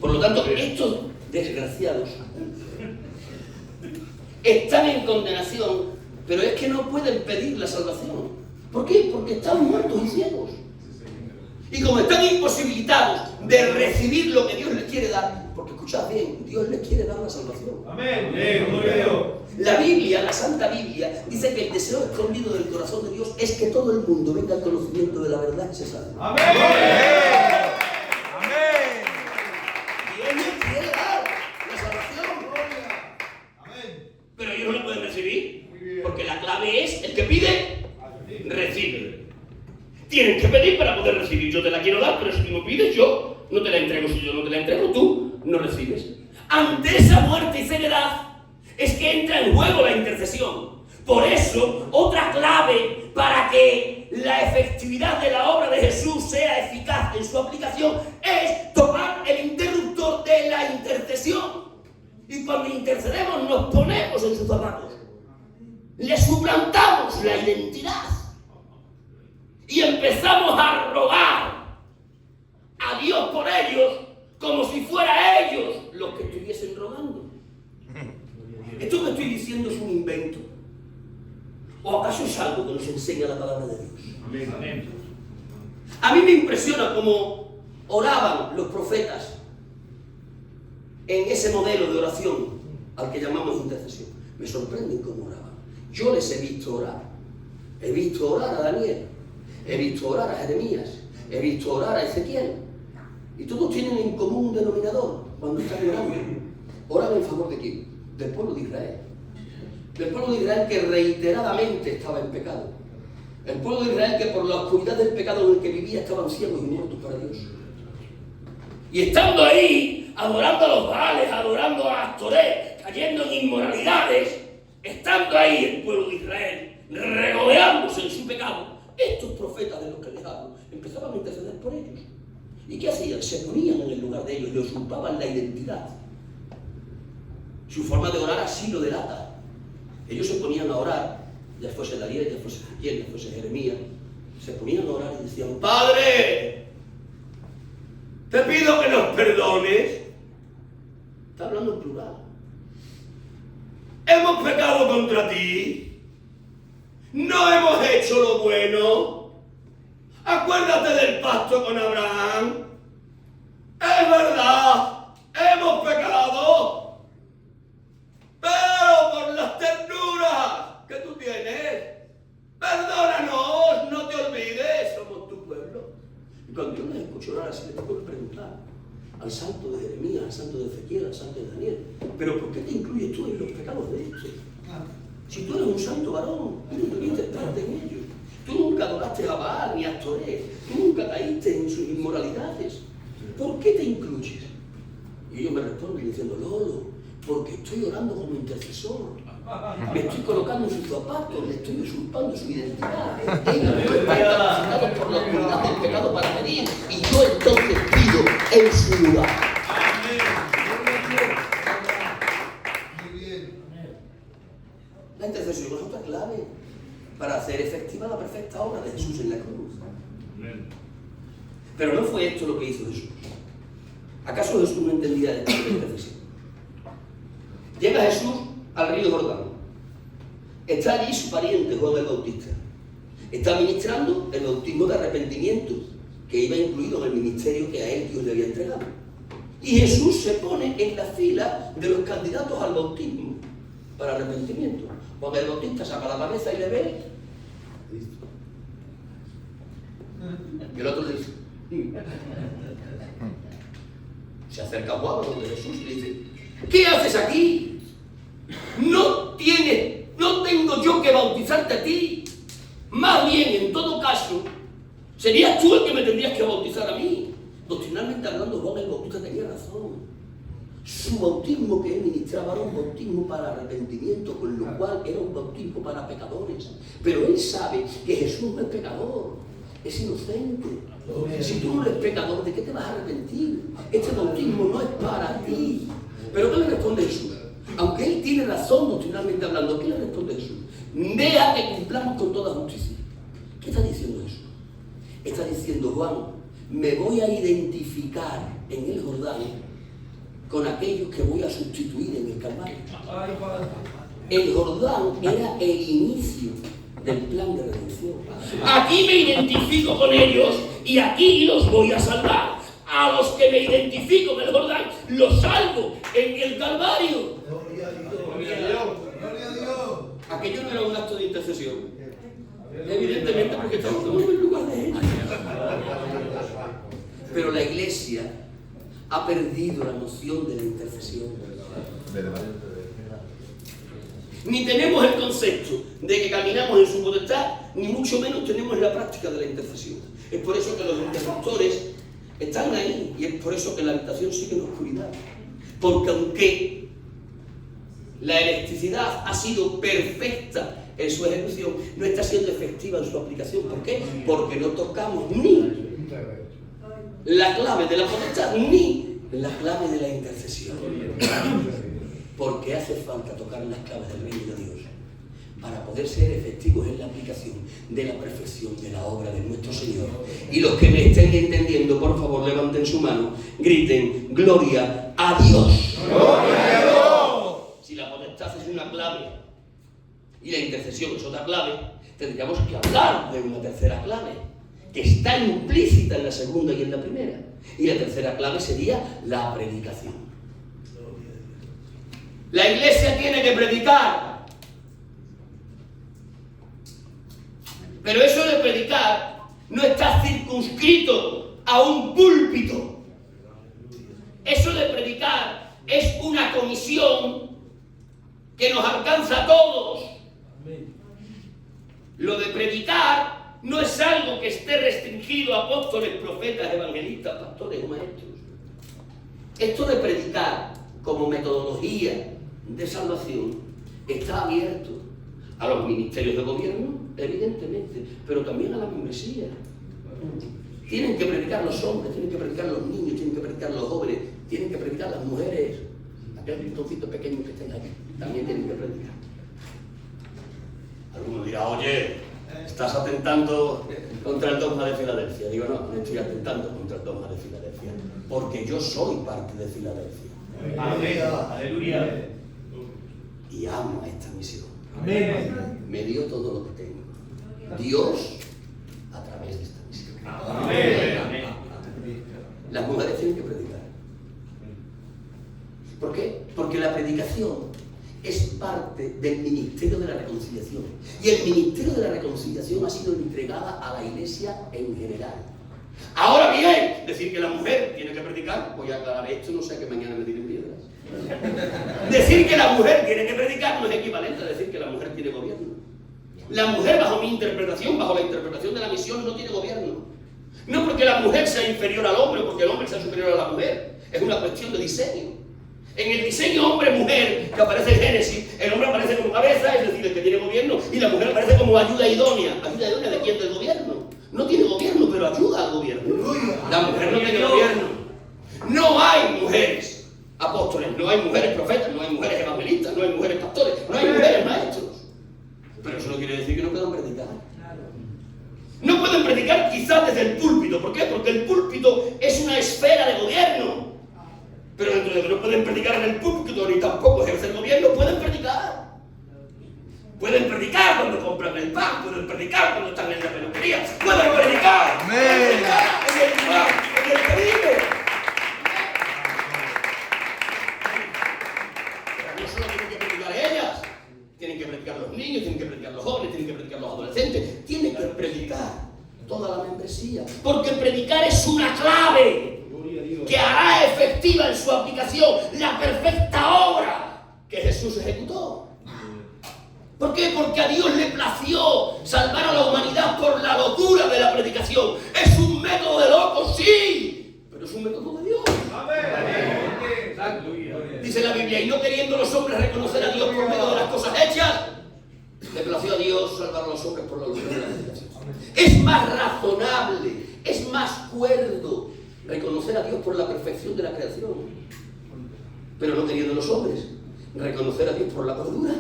Speaker 1: Por lo tanto, estos desgraciados están en condenación, pero es que no pueden pedir la salvación. ¿Por qué? Porque están muertos y ciegos. Y como están imposibilitados de recibir lo que Dios les quiere dar, porque escuchad bien, Dios les quiere dar la salvación.
Speaker 2: Amén. Gloria a Dios.
Speaker 1: La Biblia, la Santa Biblia, dice que el deseo escondido del corazón de Dios es que todo el mundo venga al conocimiento de la verdad y se salve.
Speaker 2: Amén.
Speaker 1: Dios les quiere dar la salvación.
Speaker 2: Amén.
Speaker 1: Pero ellos no la pueden recibir, porque la clave es el que pide, recibe. Tienen que pedir para poder recibir. Yo te la quiero dar, pero si tú no pides, yo no te la entrego. Si yo no te la entrego, tú no recibes. Ante esa muerte y ceguedad es que entra en juego la intercesión. Por eso, otra clave para que la efectividad de la obra de Jesús sea eficaz en su aplicación es tomar el interruptor de la intercesión. Y cuando intercedemos nos ponemos en sus zapatos. Le suplantamos la identidad. Y empezamos a rogar a Dios por ellos como si fuera ellos los que estuviesen rogando. Esto que estoy diciendo es un invento. ¿O acaso es algo que nos enseña la palabra de Dios?
Speaker 2: Amén.
Speaker 1: A mí me impresiona cómo oraban los profetas en ese modelo de oración al que llamamos intercesión. Me sorprenden cómo oraban. Yo les he visto orar. He visto orar a Daniel. He visto orar a Jeremías. He visto orar a Ezequiel. Y todos tienen en común un denominador cuando están orando. Oran en favor de quién? Del pueblo de Israel. Del pueblo de Israel que reiteradamente estaba en pecado. El pueblo de Israel que por la oscuridad del pecado en el que vivía estaban ciegos y muertos para Dios. Y estando ahí, adorando a los Baales, adorando a Astoré, cayendo en inmoralidades, estando ahí el pueblo de Israel, regodeándose en su pecado, estos profetas de los que les hablo empezaban a interceder por ellos. ¿Y qué hacían? Se ponían en el lugar de ellos, le usurpaban la identidad. Su forma de orar así lo delata. Ellos se ponían a orar, ya fuese Daniel, ya fuese Ezequiel, ya fuese Jeremías, se ponían a orar y decían: ¡Padre! Te pido que nos perdones. Está hablando en plural. Hemos pecado contra ti. No hemos hecho lo bueno. Acuérdate del pacto con Abraham. Es verdad, hemos pecado. Pero por las ternuras que tú tienes, perdónanos, no te olvides, somos tu pueblo. Y cuando yo les escucho orar así, les tengo que preguntar al santo de Jeremías, al santo de Ezequiel, al santo de Daniel: ¿pero por qué te incluyes tú en los pecados de estos? Si tú eres un santo varón, tú no tuviste parte en ellos. Tú nunca adoraste a Baal ni a Astoré, tú nunca caíste en sus inmoralidades. ¿Por qué te incluyes? Y ellos me responden diciendo: Lolo, porque estoy orando como intercesor. Me estoy colocando en sus zapatos, le estoy usurpando su identidad. Ellos no están capacitados por la oscuridad del pecado para pedir, y yo entonces pido en su lugar. La intercesión es otra clave para hacer efectiva la perfecta obra de Jesús en la cruz. Pero no fue esto lo que hizo Jesús. ¿Acaso Jesús no entendía de la intercesión? Llega Jesús al río Jordán. Está allí su pariente Juan el Bautista. Está ministrando el bautismo de arrepentimiento, que iba incluido en el ministerio que a él Dios le había entregado. Y Jesús se pone en la fila de los candidatos al bautismo para arrepentimiento. Juan el Bautista saca la cabeza y le ve. Y el otro le dice. Se acerca a Juan donde Jesús y le dice: ¿qué haces aquí? No tengo yo que bautizarte a ti. Más bien, en todo caso, serías tú el que me tendrías que bautizar a mí. Doctrinalmente hablando, Juan el Bautista tenía razón. Su bautismo que él ministraba era un bautismo para arrepentimiento, con lo cual era un bautismo para pecadores. Pero él sabe que Jesús no es pecador, es inocente. Si tú no eres pecador, ¿de qué te vas a arrepentir? Este bautismo no es para ti. ¿Pero qué le responde Jesús? Aunque él tiene razón doctrinalmente hablando, ¿qué le responde Jesús? Deja que cumplamos con toda justicia. ¿Qué está diciendo Jesús? Está diciendo: Juan, me voy a identificar en el Jordán con aquellos que voy a sustituir en el Calvario. El Jordán era el inicio del plan de redención. Aquí me identifico con ellos y aquí los voy a salvar. A los que me identifico en el Jordán, los salvo en el Calvario.
Speaker 2: Gloria a Dios. Gloria a Dios.
Speaker 1: Aquello no era un acto de intercesión. Evidentemente, porque estamos en el lugar de ellos. Pero la Iglesia ha perdido la noción de la intercesión. Ni tenemos el concepto de que caminamos en su potestad, ni mucho menos tenemos la práctica de la intercesión. Es por eso que los intercesores están ahí, y es por eso que la habitación sigue en oscuridad. Porque aunque la electricidad ha sido perfecta en su ejecución, no está siendo efectiva en su aplicación. ¿Por qué? Porque no tocamos ni la clave de la potestad, ni la clave de la intercesión. Porque hace falta tocar las claves del reino de Dios para poder ser efectivos en la aplicación de la perfección de la obra de nuestro Señor. Y los que me estén entendiendo, por favor, levanten su mano, griten: ¡Gloria a Dios! ¡Gloria a Dios! Si la potestad es una clave y la intercesión es otra clave, tendríamos que hablar de una tercera clave, que está implícita en la segunda y en la primera. Y la tercera clave sería la predicación. La iglesia tiene que predicar. Pero eso de predicar no está circunscrito a un púlpito. Eso de predicar es una comisión que nos alcanza a todos. Lo de predicar no es algo que esté restringido a apóstoles, profetas, evangelistas, pastores o maestros. Esto de predicar como metodología de salvación está abierto a los ministerios de gobierno, evidentemente, pero también a la membresía. Tienen que predicar los hombres, tienen que predicar los niños, tienen que predicar los jóvenes, tienen que predicar las mujeres, aquellos pistoncitos pequeños que estén aquí, también tienen que predicar. Alguno dirá, oye, estás atentando contra el dogma de Filadelfia. Digo, no estoy atentando contra el dogma de Filadelfia, porque yo soy parte de Filadelfia.
Speaker 2: Amén. Aleluya.
Speaker 1: Y amo a esta misión.
Speaker 2: Amén.
Speaker 1: Me dio todo lo que tengo. Dios a través de esta misión.
Speaker 2: Amén.
Speaker 1: Las mujeres tienen que predicar. ¿Por qué? Porque la predicación es parte del ministerio de la reconciliación. Y el ministerio de la reconciliación ha sido entregada a la iglesia en general. Ahora bien, decir que la mujer tiene que predicar, voy a aclarar esto, no sé que mañana me tiren piedras. Decir que la mujer tiene que predicar no es equivalente a decir que la mujer tiene gobierno. La mujer, bajo mi interpretación, bajo la interpretación de la misión, no tiene gobierno. No porque la mujer sea inferior al hombre o porque el hombre sea superior a la mujer. Es una cuestión de diseño. En el diseño hombre-mujer que aparece en Génesis, el hombre aparece como cabeza, es decir, el que tiene gobierno, y la mujer aparece como ayuda idónea. ¿Ayuda idónea de quién? Del gobierno. No tiene gobierno, pero ayuda al gobierno. La mujer no tiene gobierno. No hay mujeres apóstoles, no hay mujeres profetas, no hay mujeres evangelistas, no hay mujeres pastores, no hay mujeres maestros. Pero eso no quiere decir que no puedan predicar. No pueden predicar quizás desde el púlpito. ¿Por qué? Porque el púlpito es una esfera de gobierno. Pero dentro de que no pueden predicar en el púlpito ni tampoco ejercer gobierno, pueden predicar. Pueden predicar cuando compran el pan, pueden predicar cuando están en la peluquería, pueden predicar.
Speaker 3: Amén.
Speaker 1: Pueden predicar en el mar, en el Caribe. Pero no solo tienen que predicar ellas, tienen que predicar los niños, tienen que predicar los jóvenes, tienen que predicar los adolescentes, tienen que predicar toda la membresía. Porque predicar es una clave que hará efectiva en su aplicación la perfecta obra que Jesús ejecutó. ¿Por qué? Porque a Dios le plació salvar a la humanidad por la locura de la predicación. ¿Es un método de locos? Sí, pero es un método de Dios. Dice la Biblia, y no queriendo los hombres reconocer a Dios por medio de las cosas hechas, le plació a Dios salvar a los hombres por la locura de la predicación. Es más razonable, es más cuerdo reconocer a Dios por la perfección de la creación, pero no queriendo los hombres reconocer a Dios por la cordura.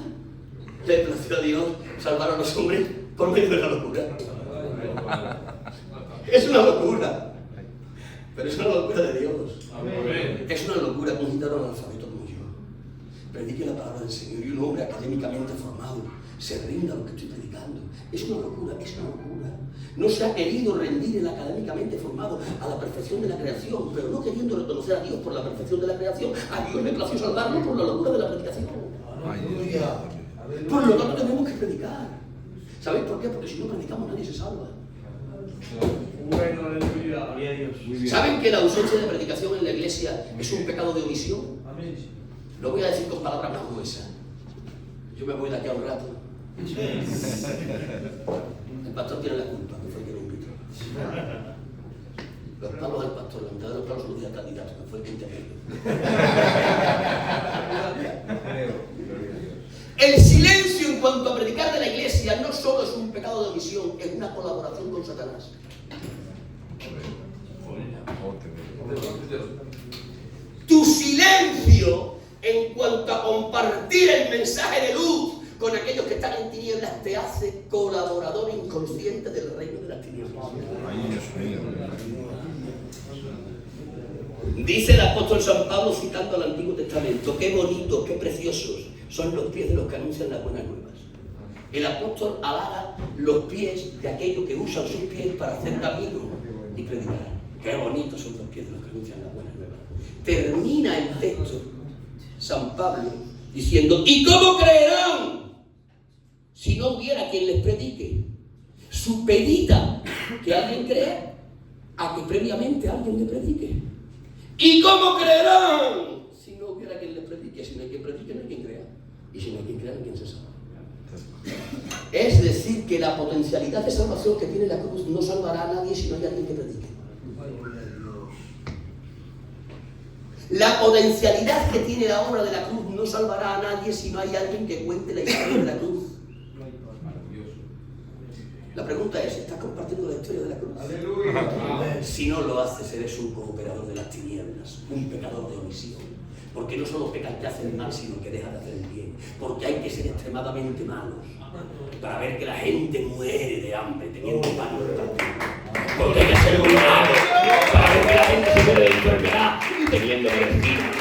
Speaker 1: Le plació a Dios salvar a los hombres por medio de la locura. Es una locura, pero es una locura de Dios. Es una locura que un gitano analfabeto como yo predique la palabra del Señor y un hombre académicamente formado se rinda a lo que estoy predicando. Es una locura, es una locura. No se ha querido rendir el académicamente formado a la perfección de la creación, pero no queriendo reconocer a Dios por la perfección de la creación, a Dios le plació salvarlo por la locura de la predicación. Por lo tanto tenemos que predicar. ¿Sabéis por qué? Porque si no predicamos nadie se salva. ¿Saben que la ausencia de predicación en la iglesia es un pecado de omisión? Lo voy a decir con palabras más gruesas. Yo me voy de aquí a un rato. El pastor tiene la culpa, que fue el que me invitó. Los palos del pastor, la mitad de los palos son los días candidatos, que fue el que intervino. El silencio en cuanto a predicar de la iglesia no solo es un pecado de omisión, es una colaboración con Satanás. Tu silencio en cuanto a compartir el mensaje de luz con aquellos que están en tinieblas te hace colaborador inconsciente del reino de las tinieblas. Dice el apóstol San Pablo citando al Antiguo Testamento, qué bonitos, qué preciosos son los pies de los que anuncian las buenas nuevas. El apóstol halaga los pies de aquellos que usan sus pies para hacer camino y predicar. Qué bonitos son los pies de los que anuncian las buenas nuevas. Termina el texto San Pablo diciendo: ¿y cómo creerán si no hubiera quien les predique? Supedita que alguien crea a que previamente alguien le predique. ¿Y cómo creerán si no hubiera quien les predique? Si no hay quien predique, no hay quien crea. Y si no hay quien crea, no hay quien se salva. Es decir, que la potencialidad de salvación que tiene la cruz no salvará a nadie si no hay alguien que predique. La potencialidad que tiene la obra de la cruz no salvará a nadie si no hay alguien que cuente la historia de la cruz. La pregunta es: ¿estás compartiendo la historia de la cruz?
Speaker 2: Aleluya.
Speaker 1: Si no lo haces, eres un cooperador de las tinieblas, un pecador de omisión. Porque no solo pecas que hace el mal, sino que deja de hacer el bien. Porque hay que ser extremadamente malos para ver que la gente muere de hambre teniendo pan en el partido. Porque hay que ser muy malos para ver que la gente se muere de enfermedad teniendo medicina.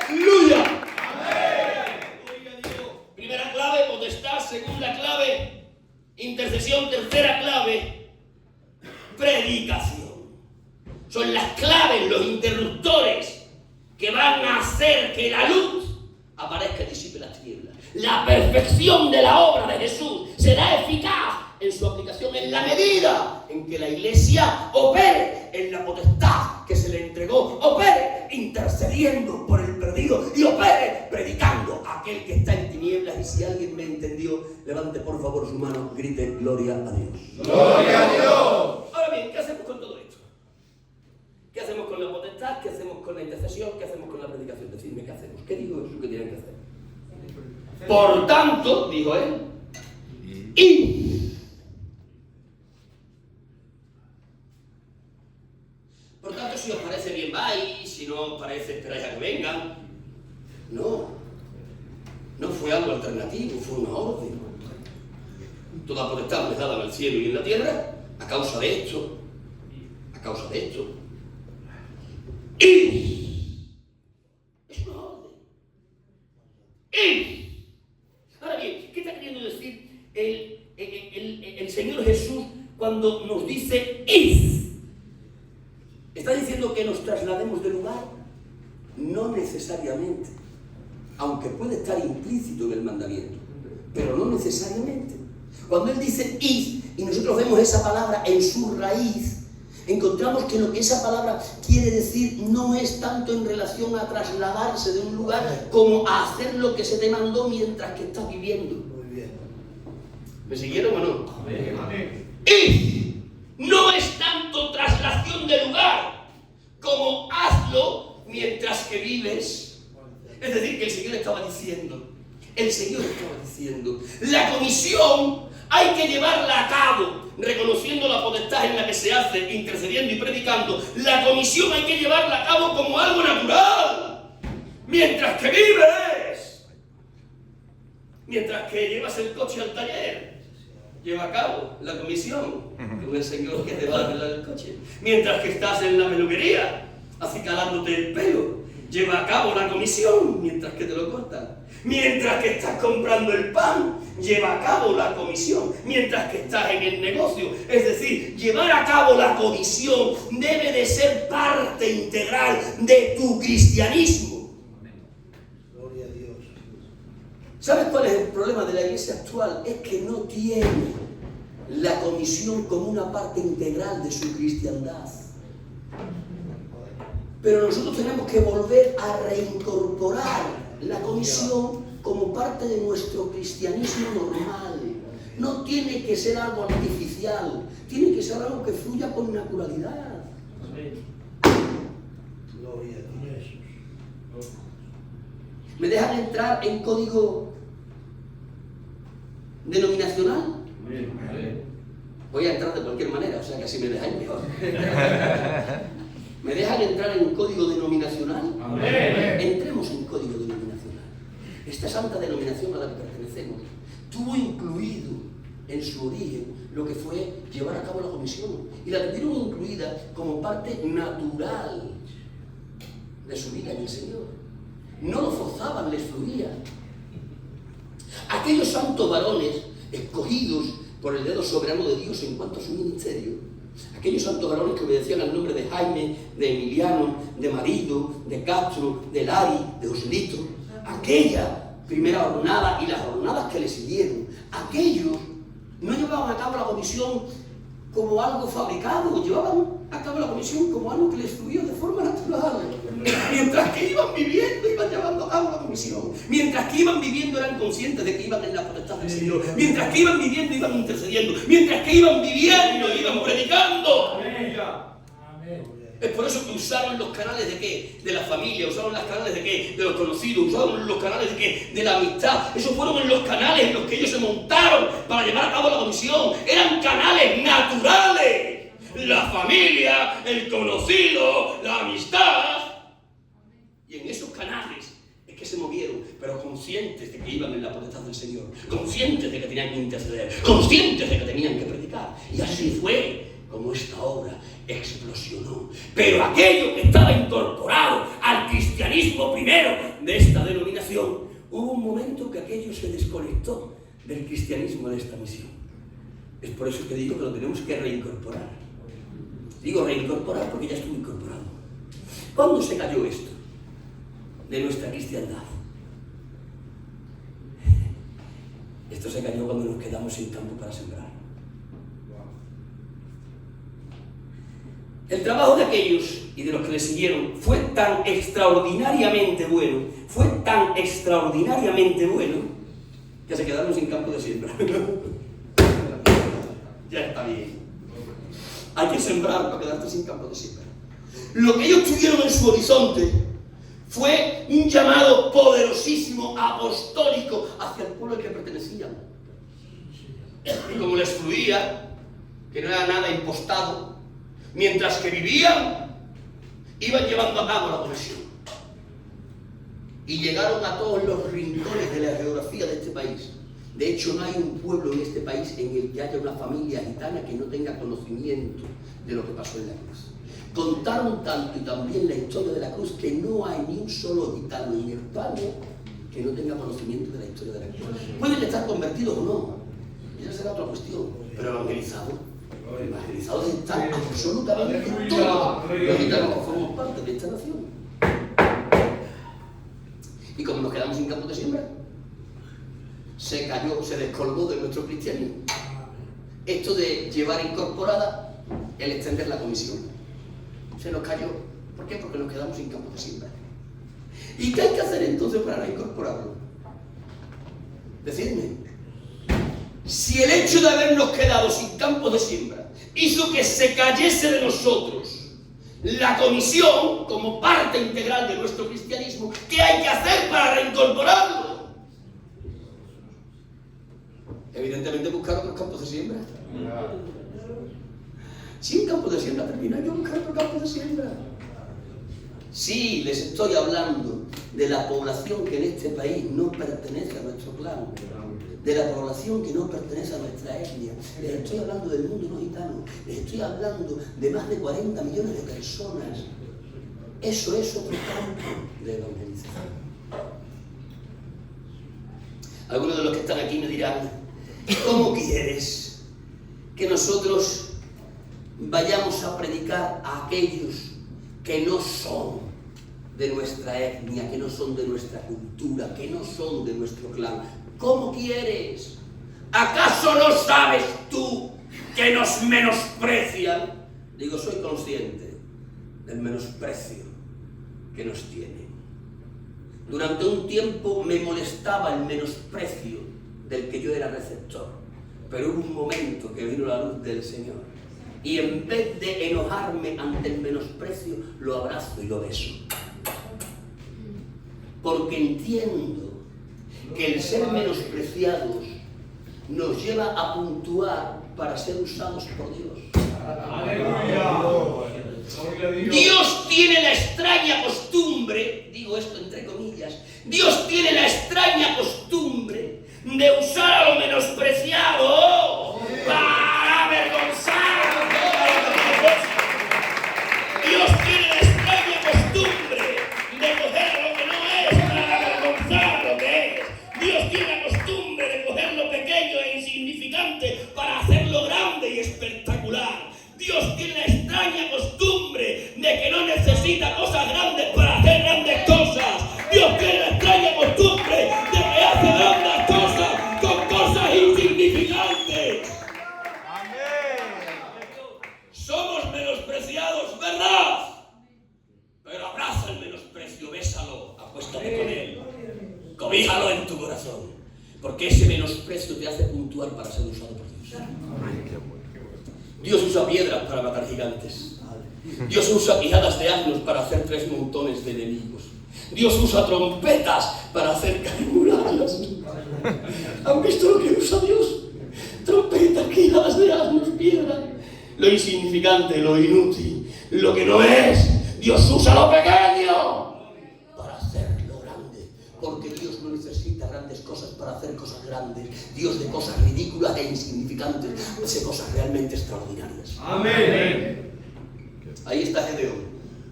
Speaker 1: ¡Aleluya! Primera clave, potestad. Segunda clave, intercesión. Tercera clave, predicación. Son las claves, los interruptores que van a hacer que la luz aparezca y disipe las tinieblas. La perfección de la obra de Jesús será eficaz en su aplicación en la medida en que la iglesia opere en la potestad que se le entregó, opere intercediendo por el perdido y opere predicando a aquel que está en tinieblas. Y si alguien me entendió, levante por favor su mano, grite: gloria a Dios.
Speaker 2: ¡Gloria a Dios!
Speaker 1: Ahora bien, ¿qué hacemos con todo esto? ¿Qué hacemos con la potestad? ¿Qué hacemos con la intercesión? ¿Qué hacemos con la predicación? Decidme, ¿qué hacemos? ¿Qué digo eso que tienen que hacer? Por tanto, dijo él, y por tanto, si os parece bien, vais; si no os parece, esperáis a que vengan. No fue algo alternativo, fue una orden. Toda potestad me es dada en el cielo y en la tierra a causa de esto. Y es una orden. Y ahora bien, ¿qué está queriendo decir el Señor Jesús cuando nos dice id? ¿Está diciendo que nos traslademos de lugar? No necesariamente, aunque puede estar implícito en el mandamiento, pero no necesariamente. Cuando Él dice id y nosotros vemos esa palabra en su raíz, encontramos que lo que esa palabra quiere decir no es tanto en relación a trasladarse de un lugar como a hacer lo que se te mandó mientras que estás viviendo.
Speaker 4: Muy bien.
Speaker 1: ¿Me siguieron o no?
Speaker 2: Amén.
Speaker 1: Y no es tanto traslación de lugar como hazlo mientras que vives. Es decir, que el Señor estaba diciendo, la comisión hay que llevarla a cabo, reconociendo la potestad en la que se hace, intercediendo y predicando. La comisión hay que llevarla a cabo como algo natural, mientras que vives. Mientras que llevas el coche al taller, lleva a cabo la comisión con el Señor que te va a arreglar el coche. Mientras que estás en la peluquería, acicalándote el pelo, lleva a cabo la comisión mientras que te lo cortan. Mientras que estás comprando el pan, lleva a cabo la comisión. Mientras que estás en el negocio, es decir, llevar a cabo la comisión debe de ser parte integral de tu cristianismo.
Speaker 4: Gloria a Dios.
Speaker 1: ¿Sabes cuál es el problema de la iglesia actual? Es que no tiene la comisión como una parte integral de su cristiandad. Pero nosotros tenemos que volver a reincorporar la comisión como parte de nuestro cristianismo normal. No tiene que ser algo artificial, tiene que ser algo que fluya con naturalidad.
Speaker 4: Gloria a Dios.
Speaker 1: ¿Me dejan entrar en código denominacional? Voy a entrar de cualquier manera, o sea que así me dejáis mejor. ¿Me dejan entrar en código denominacional?
Speaker 2: Amén.
Speaker 1: Entremos en código denominacional. Esta santa denominación a la que pertenecemos tuvo incluido en su origen lo que fue llevar a cabo la comisión, y la tuvieron incluida como parte natural de su vida en el Señor. No lo forzaban, les fluía. Aquellos santos varones escogidos por el dedo soberano de Dios en cuanto a su ministerio Aquellos santos varones que obedecían al nombre de Jaime, de Emiliano, de Marido, de Castro, de Lari, de Joselito, aquella primera jornada y las jornadas que le siguieron, aquellos no llevaban a cabo la comisión como algo fabricado, llevaban a cabo la comisión como algo que les fluyó de forma natural. Mientras que iban viviendo, iban llevando a cabo la comisión. Mientras que iban viviendo, eran conscientes de que iban en la potestad del Señor. Mientras que iban viviendo, iban intercediendo. Mientras que iban viviendo, iban predicando. Es por eso que usaron los canales de qué? De la familia, usaron los canales de qué? De los conocidos, usaron los canales de qué? De la amistad. Esos fueron en los canales en los que ellos se montaron para llevar a cabo la comisión. Eran canales naturales. La familia, el conocido, la amistad. Y en esos canales es que se movieron, pero conscientes de que iban en la potestad del Señor, conscientes de que tenían que interceder, conscientes de que tenían que predicar. Y así fue como esta obra explosionó. Pero aquello que estaba incorporado al cristianismo primero de esta denominación, hubo un momento que aquello se desconectó del cristianismo de esta misión. Es por eso que digo que lo tenemos que reincorporar. Digo reincorporar porque ya estuvo incorporado. ¿Cuándo se cayó esto de nuestra cristiandad? Esto se cayó cuando nos quedamos sin campo para sembrar. El trabajo de aquellos y de los que le siguieron fue tan extraordinariamente bueno, que se quedaron sin campo de siembra. Ya está bien. Hay que sembrar para quedarte sin campo de siembra. Lo que ellos tuvieron en su horizonte fue un llamado poderosísimo, apostólico, hacia el pueblo al que pertenecían. Y como les fluía, que no era nada impostado, mientras que vivían, iban llevando a cabo la comisión. Y llegaron a todos los rincones de la geografía de este país. De hecho, no hay un pueblo en este país en el que haya una familia gitana que no tenga conocimiento de lo que pasó en la cruz. Contaron tanto y también la historia de la cruz que no hay ni un solo gitano en España que no tenga conocimiento de la historia de la cruz. Pueden estar convertidos o no, esa será otra cuestión, pero evangelizados están absolutamente todos los gitanos que formamos parte de esta nación. Y como nos quedamos sin campo de siembra, se cayó, se descolgó de nuestro cristianismo esto de llevar incorporada el extender la comisión. Se nos cayó. ¿Por qué? Porque nos quedamos sin campo de siembra. ¿Y qué hay que hacer entonces para reincorporarlo? Decidme. Si el hecho de habernos quedado sin campo de siembra hizo que se cayese de nosotros la comisión como parte integral de nuestro cristianismo, ¿qué hay que hacer para reincorporarlo? Evidentemente buscar otros campos de siembra. Si un campo de siembra termina, hay que buscar otro campo de siembra. Sí, les estoy hablando de la población que en este país no pertenece a nuestro clan, de la población que no pertenece a nuestra etnia. Les estoy hablando del mundo no gitano, les estoy hablando de más de 40 millones de personas. Eso es otro campo de evangelización. Algunos de los que están aquí me dirán: ¿cómo quieres que nosotros vayamos a predicar a aquellos que no son de nuestra etnia, que no son de nuestra cultura, que no son de nuestro clan? ¿Cómo quieres? ¿Acaso no sabes tú que nos menosprecian? Digo, soy consciente del menosprecio que nos tienen. Durante un tiempo me molestaba el menosprecio del que yo era receptor, pero hubo un momento que vino la luz del Señor y en vez de enojarme ante el menosprecio, lo abrazo y lo beso, porque entiendo que el ser menospreciados nos lleva a puntuar para ser usados por Dios.
Speaker 2: ¡Aleluya!
Speaker 1: Dios tiene la extraña costumbre, digo esto entre comillas, Dios tiene la extraña costumbre de usar a lo menospreciado para avergonzar. Dios tiene la extraña costumbre de coger lo que no es para avergonzar lo que es. Dios tiene la costumbre de coger lo pequeño e insignificante para hacerlo grande y espectacular. Dios cobíjalo en tu corazón, porque ese menosprecio te hace puntual para ser usado por Dios. Dios usa piedras para matar gigantes. Dios usa quijadas de asnos para hacer 3 montones de enemigos. Dios usa trompetas para hacer caer murallas. ¿Han visto lo que usa Dios? Trompetas, quijadas de asnos, piedras. Lo insignificante, lo inútil, lo que no es. Dios usa lo pequeño para hacerlo grande. Porque Dios no necesita grandes cosas para hacer cosas grandes. Dios de cosas ridículas e insignificantes hace cosas realmente extraordinarias.
Speaker 2: Amén.
Speaker 1: Ahí está Gedeón,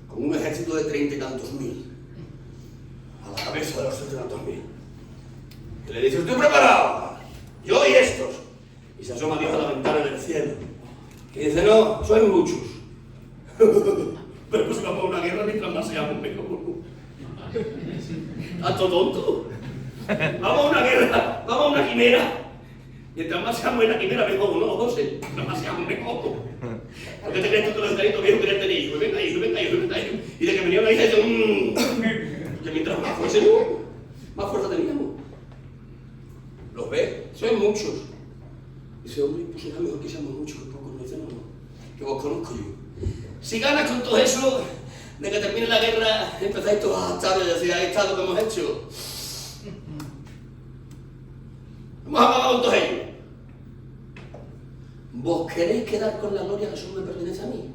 Speaker 1: con un ejército de 30 y tantos mil, a la cabeza de los 30 y tantos mil. Y le dice, estoy preparado, yo y estos. Y se asoma Dios a la ventana del cielo. Y dice, no, sois muchos. Pero pues vamos a una guerra mientras más seamos mejor. ¿Tanto tonto? Vamos a una guerra, vamos a una quimera. Mientras más seamos en la quimera mejor, ¿no, José? Mientras más seamos mejor. ¿Por qué te crees tú que los caritos viejos querían tener hijos? Venga hijo, venga hijo, venga hijo. Y de que venía una hija y dice, que mientras más fuésemos, más fuerza teníamos. ¿Los ves? Son muchos. Dice, hombre, pues será mejor que seamos muchos que pocos. No dice, no, que vos conozco yo. Si ganas con todo eso, de que termine la guerra, empezáis todos a estar y decir, ahí está lo que hemos hecho. Hemos acabado con todos ellos. ¿Vos queréis quedar con la gloria que solo me pertenece a mí?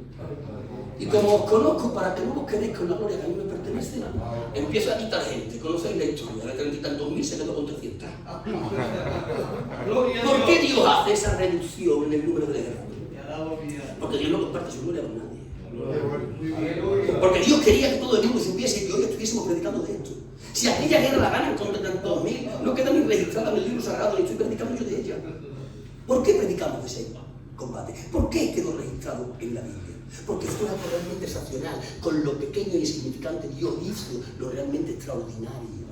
Speaker 1: Y como os conozco, para que no vos quedéis con la gloria que a mí me pertenece, empiezo a quitar gente. Conocéis la historia, de 30 y tantos mil se quedó con 300. ¿Por qué Dios hace esa reducción en el número de ejércitos? Porque Dios no comparte su gloria con nadie. Porque Dios quería que todo el mundo supiese que hoy estuviésemos predicando de esto. Si aquella guerra la ganan con 32.000, no queda ni registrada en el libro sagrado, y estoy predicando yo de ella. ¿Por qué predicamos de ese combate? ¿Por qué quedó registrado en la Biblia? Porque fue algo realmente excepcional. Con lo pequeño y insignificante Dios hizo lo realmente extraordinario.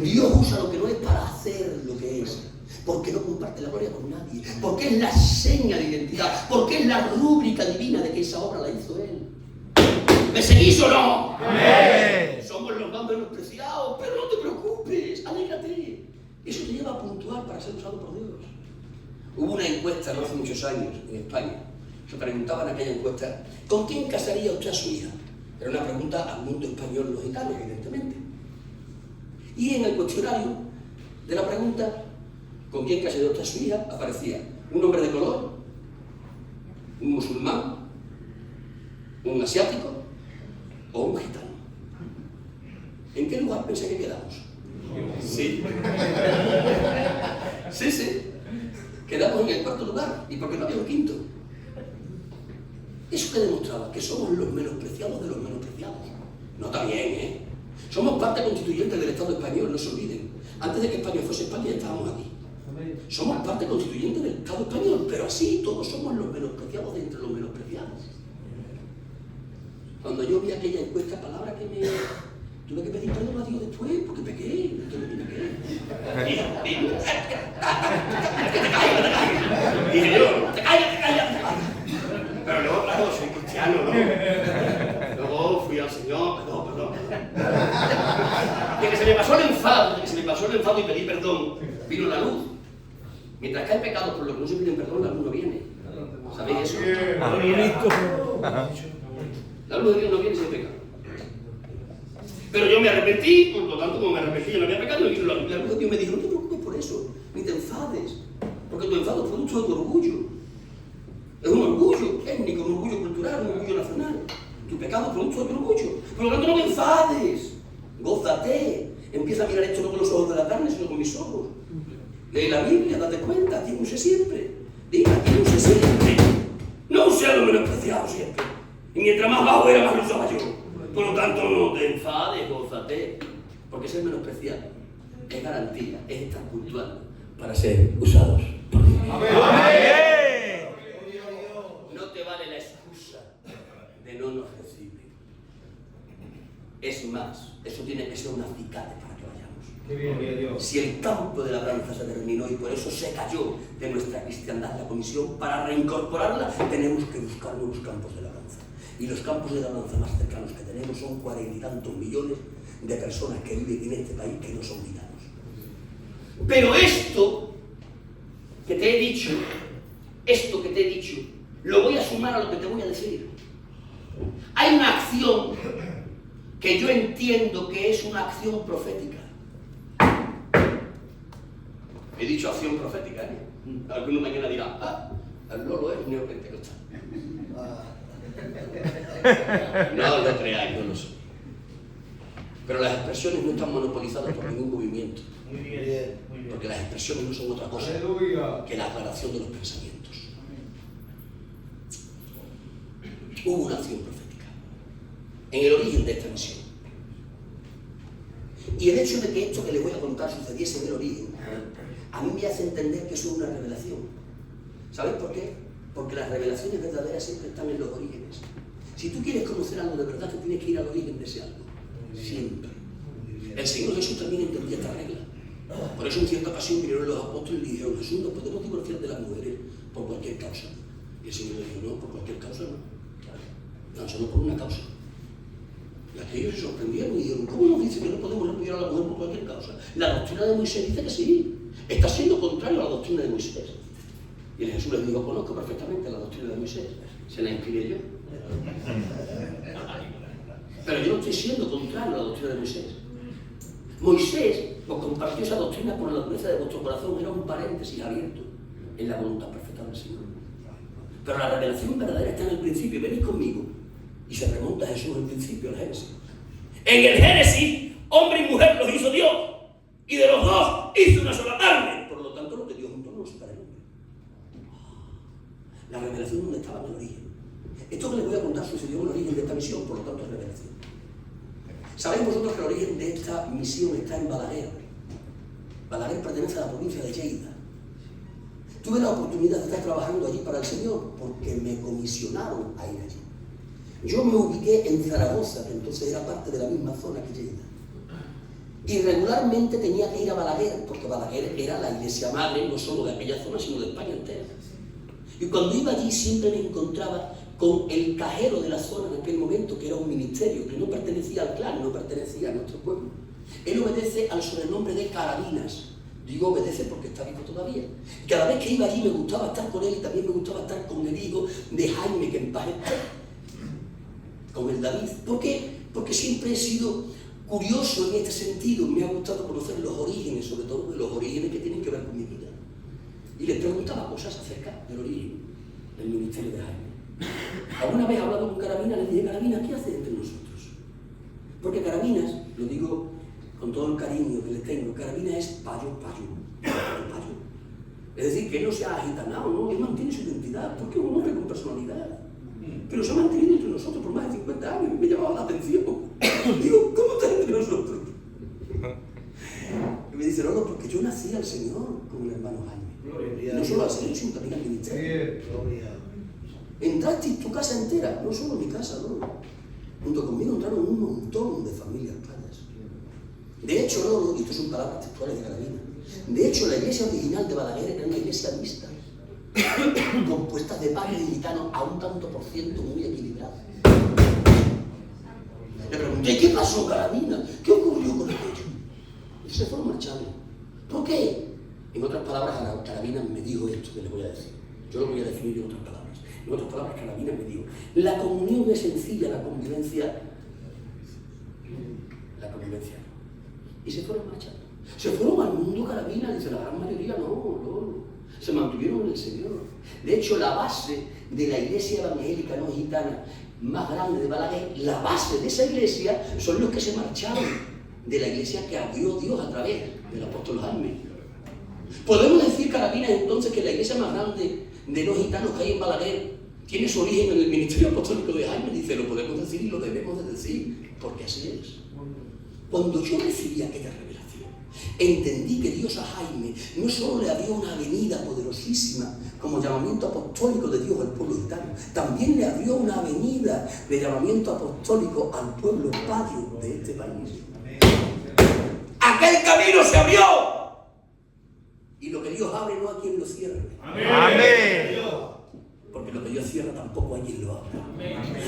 Speaker 1: Dios usa lo que no es para hacer lo que es. Porque no comparte la gloria con nadie. Porque es la seña de identidad. Porque es la rúbrica divina de que esa obra la hizo Él. ¿Me seguís o no?
Speaker 2: Amén.
Speaker 1: Somos los más menospreciados, pero no te preocupes, alégrate. Eso te lleva a puntuar para ser usado por Dios. Hubo una encuesta no hace muchos años en España. Se preguntaban en aquella encuesta, ¿con quién casaría usted a su hija? Era una pregunta al mundo español mexicano, evidentemente. Y en el cuestionario de la pregunta, ¿con quién casaría usted a su hija? Aparecía un hombre de color, un musulmán, un asiático o un gitano. ¿En qué lugar pensé que quedamos? Sí. Sí. Quedamos en el 4º lugar, y porque no había un 5º. ¿Eso qué demostraba? Que somos los menospreciados de los menospreciados. No está bien, ¿eh? Somos parte constituyente del Estado español, no se olviden. Antes de que España fuese España, ya estábamos aquí. Somos parte constituyente del Estado español, pero así todos somos los menospreciados de entre los menospreciados. Cuando yo vi aquella encuesta, palabra que me... Tuve que pedir perdón a Dios después, porque pequé. Dije yo, te callas. Pero luego, claro, soy cristiano, ¿no? Luego fui al Señor, perdón. De que se me pasó el enfado y pedí perdón, vino la luz. Mientras que hay pecados por los que no se piden perdón, la luz no viene. ¿Sabéis eso? La luz de Dios no viene sin pecado. Pero yo me arrepentí, por lo tanto, como me arrepentí, yo no había pecado, y la luz de Dios me dijo, no te preocupes por eso, ni te enfades, porque tu enfado es producto de tu orgullo. Es un orgullo étnico, un orgullo cultural, un orgullo nacional. Tu pecado es producto de tu orgullo. Por lo tanto, no te enfades, gózate. Empieza a mirar esto no con los ojos de la carne, sino con mis ojos. Lee la Biblia, date cuenta, Dios use siempre. Diga, Dios use siempre. No use a los menospreciados siempre. Y mientras más bajo era, más lo usaba yo. Por lo tanto, no te enfades, gózate, porque ser menospreciado es garantía, es estar puntual para ser usados por Dios.
Speaker 2: Amén.
Speaker 1: No te vale la excusa de no nos recibir. Es más, eso tiene que ser un acicate para que vayamos.
Speaker 2: Qué bien, Dios.
Speaker 1: Si el campo de labranza se terminó y por eso se cayó de nuestra cristiandad la comisión, para reincorporarla tenemos que buscar nuevos campos de labranza. Y los campos de labranza más cercanos que tenemos son 40 y tantos millones de personas que viven en este país que no son gitanos. Pero esto que te he dicho, lo voy a sumar a lo que te voy a decir. Hay una acción que yo entiendo que es una acción profética. He dicho acción profética, ¿eh? Alguno mañana dirá, el Lolo es neopentecostal. No lo creáis, no lo soy. Pero las expresiones no están monopolizadas por ningún movimiento.
Speaker 4: Muy bien, muy bien.
Speaker 1: Porque las expresiones no son otra cosa que la aclaración de los pensamientos. Hubo una acción profética en el origen de esta misión. Y el hecho de que esto que les voy a contar sucediese en el origen, a mí me hace entender que eso es una revelación. ¿Sabéis por qué? Porque las revelaciones verdaderas siempre están en los orígenes. Si tú quieres conocer algo de verdad, tú tienes que ir al origen de ese algo. Siempre. El Señor Jesús también entendía esta regla. Por eso en cierta ocasión vinieron los apóstoles y le dijeron, Jesús, ¿nos podemos divorciar de las mujeres por cualquier causa? Y el Señor le dijo, no, por cualquier causa no. Tan solo por una causa. Y aquellos se sorprendieron y dijeron, ¿cómo nos dice que no podemos repudiar a la mujer por cualquier causa? La doctrina de Moisés dice que sí. Está siendo contrario a la doctrina de Moisés. Y el Jesús les dijo, conozco perfectamente la doctrina de Moisés. Se la inspiré yo. Pero yo no estoy siendo contrario a la doctrina de Moisés. Moisés os compartió esa doctrina por la dureza de vuestro corazón. Era un paréntesis abierto en la voluntad perfecta del Señor. Pero la revelación verdadera está en el principio. Venid conmigo. Y se remonta a Jesús en principio, al Génesis. En el Génesis, hombre y mujer los hizo Dios. Y de los dos hizo una sola carne. Por lo tanto, lo que Dios juntó no lo separa el hombre. La revelación donde estaba en el origen. Esto que les voy a contar sucedió en el origen de esta misión, por lo tanto es revelación. Sabéis vosotros que el origen de esta misión está en Balaguer. Balaguer pertenece a la provincia de Lleida. Tuve la oportunidad de estar trabajando allí para el Señor porque me comisionaron a ir allí. Yo me ubiqué en Zaragoza, que entonces era parte de la misma zona que Lleida. Y regularmente tenía que ir a Balaguer, porque Balaguer era la iglesia madre no solo de aquella zona, sino de España entera. Y cuando iba allí siempre me encontraba con el cajero de la zona en aquel momento, que era un ministerio, que no pertenecía al clan, no pertenecía a nuestro pueblo. Él obedece al sobrenombre de Carabinas. Digo obedece porque está vivo todavía. Cada vez que iba allí me gustaba estar con él y también me gustaba estar con el hijo de Jaime, que en paz esté, con el David. ¿Por qué? Porque siempre he sido curioso en este sentido. Me ha gustado conocer los orígenes, sobre todo los orígenes que tienen que ver con mi vida. Y les preguntaba cosas acerca del origen del ministerio de Jaime. Alguna vez hablando con Carabinas, le dije, Carabinas, ¿qué hace entre nosotros? Porque Carabinas, lo digo con todo el cariño que le tengo, Carabinas es payo. Es decir, que él no se ha agitanado, ¿no? Él mantiene su identidad, porque es un hombre con personalidad. Pero se ha mantenido entre nosotros por más de 50 años y me llamaba la atención. Digo, ¿cómo está entre nosotros? Y me dice, no, porque yo nací al Señor con el hermano Jaime. No solo al Señor, sino también al ministerio. Entrasteis tu casa entera, no solo mi casa, no. Junto conmigo entraron un montón de familias payas. De hecho, no, y esto son palabras textuales de Carabina. De hecho, la iglesia original de Balaguer era una iglesia mixta, compuesta de padres y gitanos a un tanto por ciento muy equilibrado. Le pregunté, ¿qué pasó, Carabina? ¿Qué ocurrió con aquello? Y se fueron marchando. ¿Por qué? En otras palabras, Carabina me dijo esto que les voy a decir. Yo lo voy a definir en otras palabras. En otras palabras, Carabina me dijo, la comunión es sencilla, la convivencia no. Y se fueron marchando. Se fueron al mundo, Carabina, dice la gran mayoría, no. Se mantuvieron en el Señor. De hecho, la base de la iglesia evangélica no gitana más grande de Balaguer, la base de esa iglesia son los que se marcharon de la iglesia que abrió Dios a través del apóstol Jaime. Podemos decir, Carabina, entonces, que la iglesia más grande de no gitanos que hay en Balaguer tiene su origen en el ministerio apostólico de Jaime. Dice, lo podemos decir y lo debemos de decir, porque así es. Cuando yo recibí aquella revelación, entendí que Dios a Jaime no solo le abrió una avenida poderosísima como llamamiento apostólico de Dios al pueblo gitano, también le abrió una avenida de llamamiento apostólico al pueblo payo de este país. Aquel camino se abrió. Y lo que Dios abre no hay quien lo cierre.
Speaker 2: Amén.
Speaker 1: Porque lo que Dios cierra tampoco hay quien lo abra.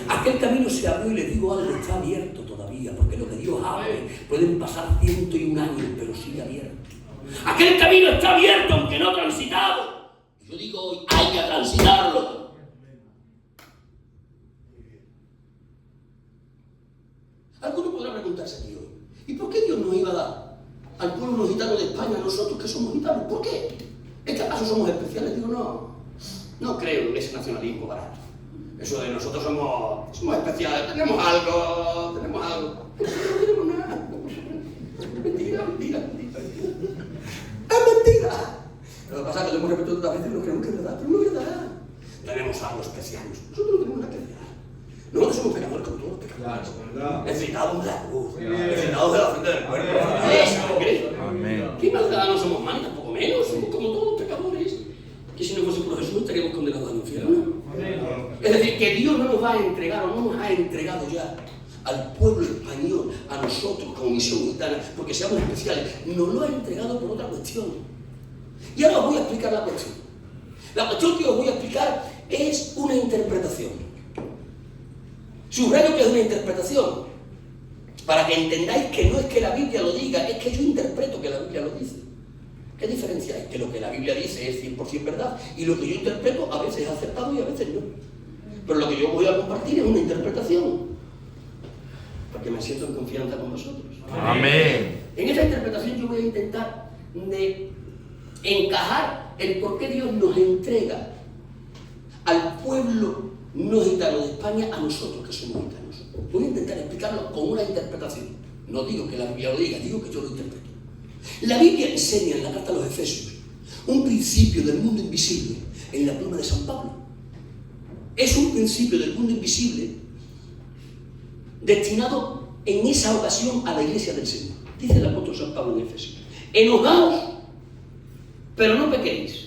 Speaker 1: Aquel camino se abrió y le digo algo, está abierto todavía, porque lo que Dios abre pueden pasar 101 años, pero sigue abierto. Aquel camino está abierto aunque no transitado. Yo digo hoy, hay que transitarlo. Alguno podrá preguntarse aquí hoy, ¿y por qué Dios nos iba a dar al pueblo gitano de España, a nosotros que somos gitanos? ¿Por qué? ¿Es que acaso somos especiales? Digo, no creo en ese nacionalismo barato. Eso de nosotros somos especiales, tenemos algo. No tenemos nada. Mentira. ¡Es mentira! Lo que pasa es que lo hemos repetido tantas veces y no creemos que es verdad, pero no es verdad. Tenemos algo especial. Nosotros no tenemos nada especial. Nosotros somos pecadores como todos los pecadores. Necesitados de la cruz, necesitados de la ofrenda del cuerpo. Eso, ¿crees?
Speaker 3: Amén.
Speaker 1: ¿Qué más no somos más, ni tampoco menos? Somos como todos los pecadores. Que si no fuese por Jesús estaríamos condenados al infierno. Es decir, que Dios no nos va a entregar o no nos ha entregado ya al pueblo español, a nosotros como misión gitana, porque seamos especiales. Nos lo ha entregado por otra cuestión. Y ahora os voy a explicar la cuestión. La cuestión que os voy a explicar es una interpretación. Subrayo que es una interpretación, para que entendáis que no es que la Biblia lo diga, es que yo interpreto que la Biblia lo dice. ¿Qué diferencia hay? Que lo que la Biblia dice es 100% verdad, y lo que yo interpreto a veces es acertado y a veces no. Pero lo que yo voy a compartir es una interpretación, porque me siento en confianza con vosotros.
Speaker 3: Amén.
Speaker 1: En esa interpretación yo voy a intentar de encajar el por qué Dios nos entrega al pueblo no gitano de España a nosotros que somos gitanos. Voy a intentar explicarlo con una interpretación. No digo que la Biblia lo diga, digo que yo lo interpreto. La Biblia enseña en la carta a los Efesios un principio del mundo invisible en la pluma de San Pablo. Es un principio del mundo invisible destinado en esa ocasión a la iglesia del Señor. Dice el apóstol San Pablo en Efesios: enojaos, pero no pequéis.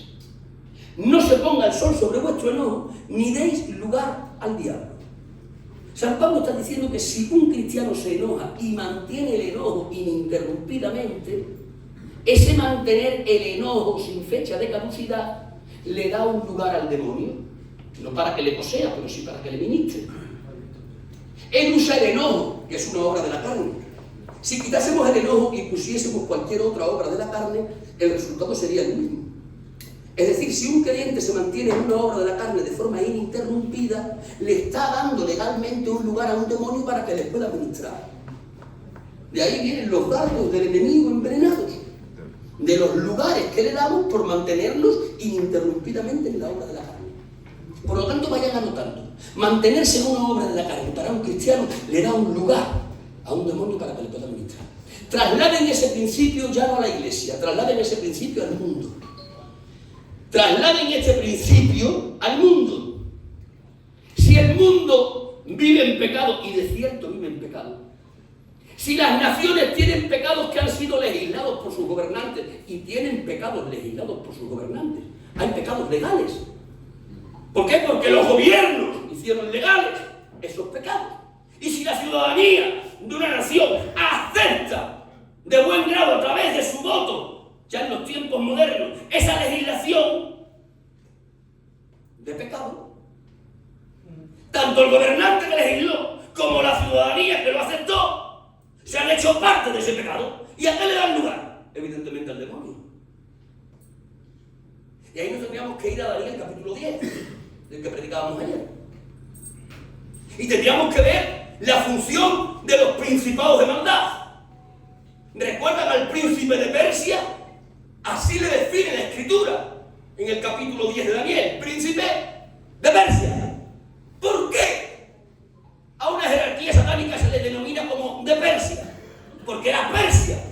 Speaker 1: No se ponga el sol sobre vuestro enojo, ni deis lugar al diablo. San Pablo está diciendo que si un cristiano se enoja y mantiene el enojo ininterrumpidamente, ese mantener el enojo sin fecha de caducidad le da un lugar al demonio. No para que le posea, pero sí para que le ministre. Él usa el enojo, que es una obra de la carne. Si quitásemos el enojo y pusiésemos cualquier otra obra de la carne, el resultado sería el mismo. Es decir, si un creyente se mantiene en una obra de la carne de forma ininterrumpida, le está dando legalmente un lugar a un demonio para que le pueda ministrar. De ahí vienen los dardos del enemigo envenenados, de los lugares que le damos por mantenernos ininterrumpidamente en la obra de la carne. Por lo tanto, vayan anotando. Mantenerse en una obra de la carne para un cristiano le da un lugar a un demonio para que le pueda ministrar. Trasladen ese principio ya no a la iglesia, trasladen ese principio al mundo. Trasladen este principio al mundo. Si el mundo vive en pecado, y de cierto vive en pecado, si las naciones tienen pecados que han sido legislados por sus gobernantes, y tienen pecados legislados por sus gobernantes, hay pecados legales. ¿Por qué? Porque los gobiernos hicieron legales esos pecados. Y si la ciudadanía de una nación acepta de buen grado a través de su voto, ya en los tiempos modernos, esa legislación de pecado, tanto el gobernante que legisló como la ciudadanía que lo aceptó se han hecho parte de ese pecado. ¿Y a qué le dan lugar? Evidentemente al demonio. Y ahí nos tendríamos que ir a Daniel capítulo 10, del que predicábamos ayer. Y tendríamos que ver la función de los principados de maldad. ¿Recuerdan al príncipe de Persia? Así le define la Escritura en el capítulo 10 de Daniel, príncipe de Persia. ¿Por qué a una jerarquía satánica se le denomina como de Persia? Porque era Persia,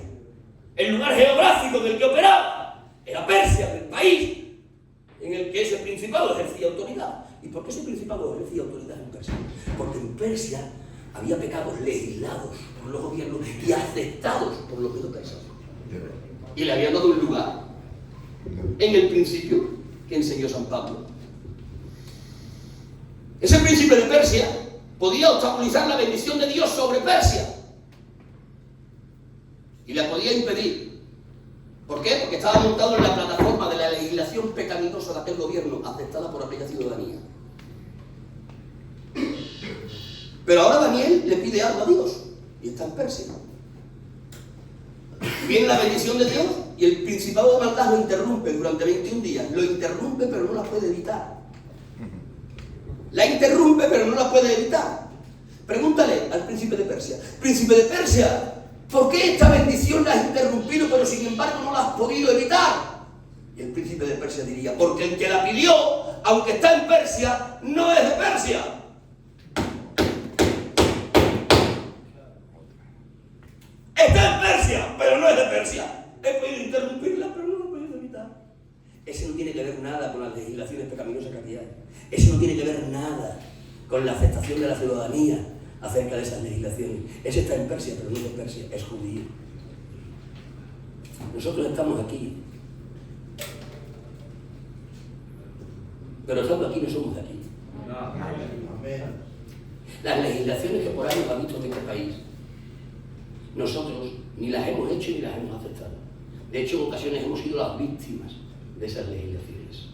Speaker 1: el lugar geográfico del que operaba, era Persia, el país en el que ese principado ejercía autoridad. ¿Y por qué ese principado ejercía autoridad en Persia? Porque en Persia había pecados legislados por los gobiernos y aceptados por los persas. Y le habían dado un lugar en el principio que enseñó San Pablo. Ese príncipe de Persia podía obstaculizar la bendición de Dios sobre Persia y la podía impedir. ¿Por qué? Porque estaba montado en la plataforma de la legislación pecaminosa de aquel gobierno, aceptada por aquella ciudadanía. Pero ahora Daniel le pide algo a Dios y está en Persia. Viene la bendición de Dios Y el principado de maldad lo interrumpe durante 21 días. Lo interrumpe, pero no la puede evitar. La interrumpe, pero no la puede evitar. Pregúntale al príncipe de Persia. Príncipe de Persia, ¿por qué esta bendición la has interrumpido, pero sin embargo no la has podido evitar? Y el príncipe de Persia diría, porque el que la pidió, aunque está en Persia, no es de Persia. Está en Persia, pero no es de Persia. He podido interrumpirla, pero no lo he podido evitar. Ese no tiene que ver nada con las legislaciones pecaminosas que había. Ese no tiene que ver nada con la aceptación de la ciudadanía acerca de esas legislaciones. Ese está en Persia, pero no es de Persia, es judío. Nosotros estamos aquí, pero estando aquí no somos de aquí.
Speaker 4: Amén.
Speaker 1: Las legislaciones que por años han visto en este país, nosotros ni las hemos hecho ni las hemos aceptado. De hecho, en ocasiones hemos sido las víctimas de esas legislaciones.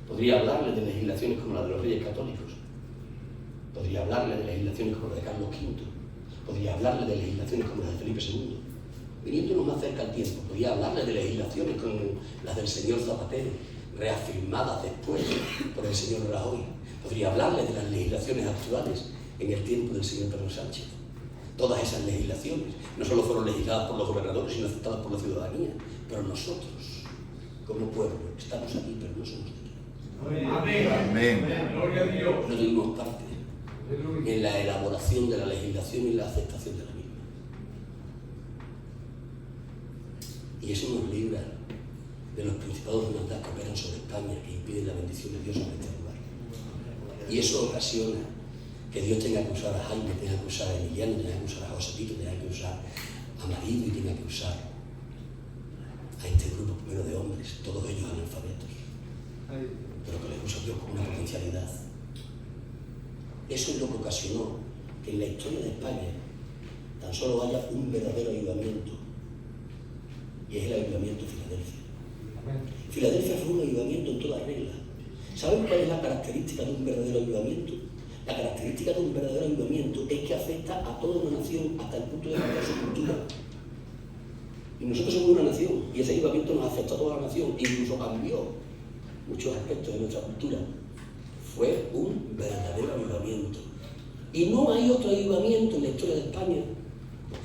Speaker 1: Podría hablarles de legislaciones como la de los Reyes Católicos. Podría hablarle de legislaciones como la de Carlos V, podría hablarle de legislaciones como la de Felipe II. Viniéndonos más cerca al tiempo, podría hablarle de legislaciones como las del señor Zapatero, reafirmadas después por el señor Rajoy. Podría hablarle de las legislaciones actuales en el tiempo del señor Pedro Sánchez. Todas esas legislaciones no solo fueron legisladas por los gobernadores, sino aceptadas por la ciudadanía. Pero nosotros, como pueblo, estamos aquí, pero no somos de aquí.
Speaker 3: Amén.
Speaker 2: Gloria a Dios.
Speaker 1: No tuvimos parte en la elaboración de la legislación y la aceptación de la misma. Y eso nos libra de los principados de maldad que operan sobre España, que impiden la bendición de Dios sobre este lugar. Y eso ocasiona que Dios tenga que usar a Jaime, tenga que usar a Emiliano, tenga que usar a Joséito, tenga que usar a Marido y tenga que usar a este grupo primero de hombres, todos ellos analfabetos, pero que les usa Dios con una potencialidad. Eso es lo que ocasionó que en la historia de España tan solo haya un verdadero avivamiento, y es el avivamiento de Filadelfia. Filadelfia fue un avivamiento en toda regla. ¿Saben cuál es la característica de un verdadero avivamiento? La característica de un verdadero avivamiento es que afecta a toda una nación hasta el punto de cambiar su cultura. Y nosotros somos una nación, y ese avivamiento nos afectó a toda la nación, incluso cambió muchos aspectos de nuestra cultura. Fue un verdadero avivamiento. Y no hay otro avivamiento en la historia de España.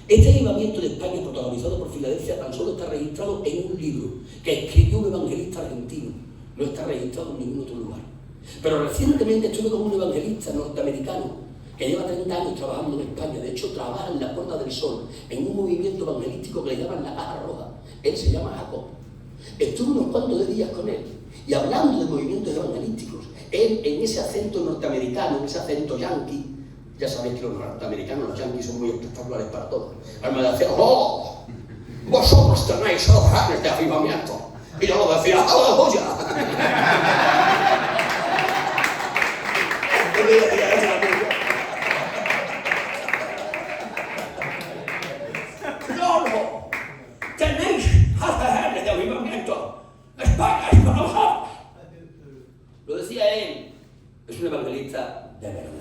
Speaker 1: Este avivamiento de España, protagonizado por Filadelfia, tan solo está registrado en un libro que escribió un evangelista argentino. No está registrado en ningún otro lugar. Pero recientemente estuve con un evangelista norteamericano que lleva 30 años trabajando en España. De hecho, trabaja en la Puerta del Sol, en un movimiento evangelístico que le llaman la Caja Roja. Él se llama Jacob. Estuve unos cuantos de días con él y hablando de movimientos evangelísticos. Él, en ese acento norteamericano, en ese acento yanqui, ya sabéis que los norteamericanos, los yanquis, son muy espectaculares para todo. Él me decía, ¡oh! Vosotros tenéis órdenes de avivamiento. Y yo lo decía, ¡aleluya! ¡Claro! ¡Tenéis órdenes de avivamiento! ¡España es para vosotros! Lo decía él. Es un evangelista de verdad.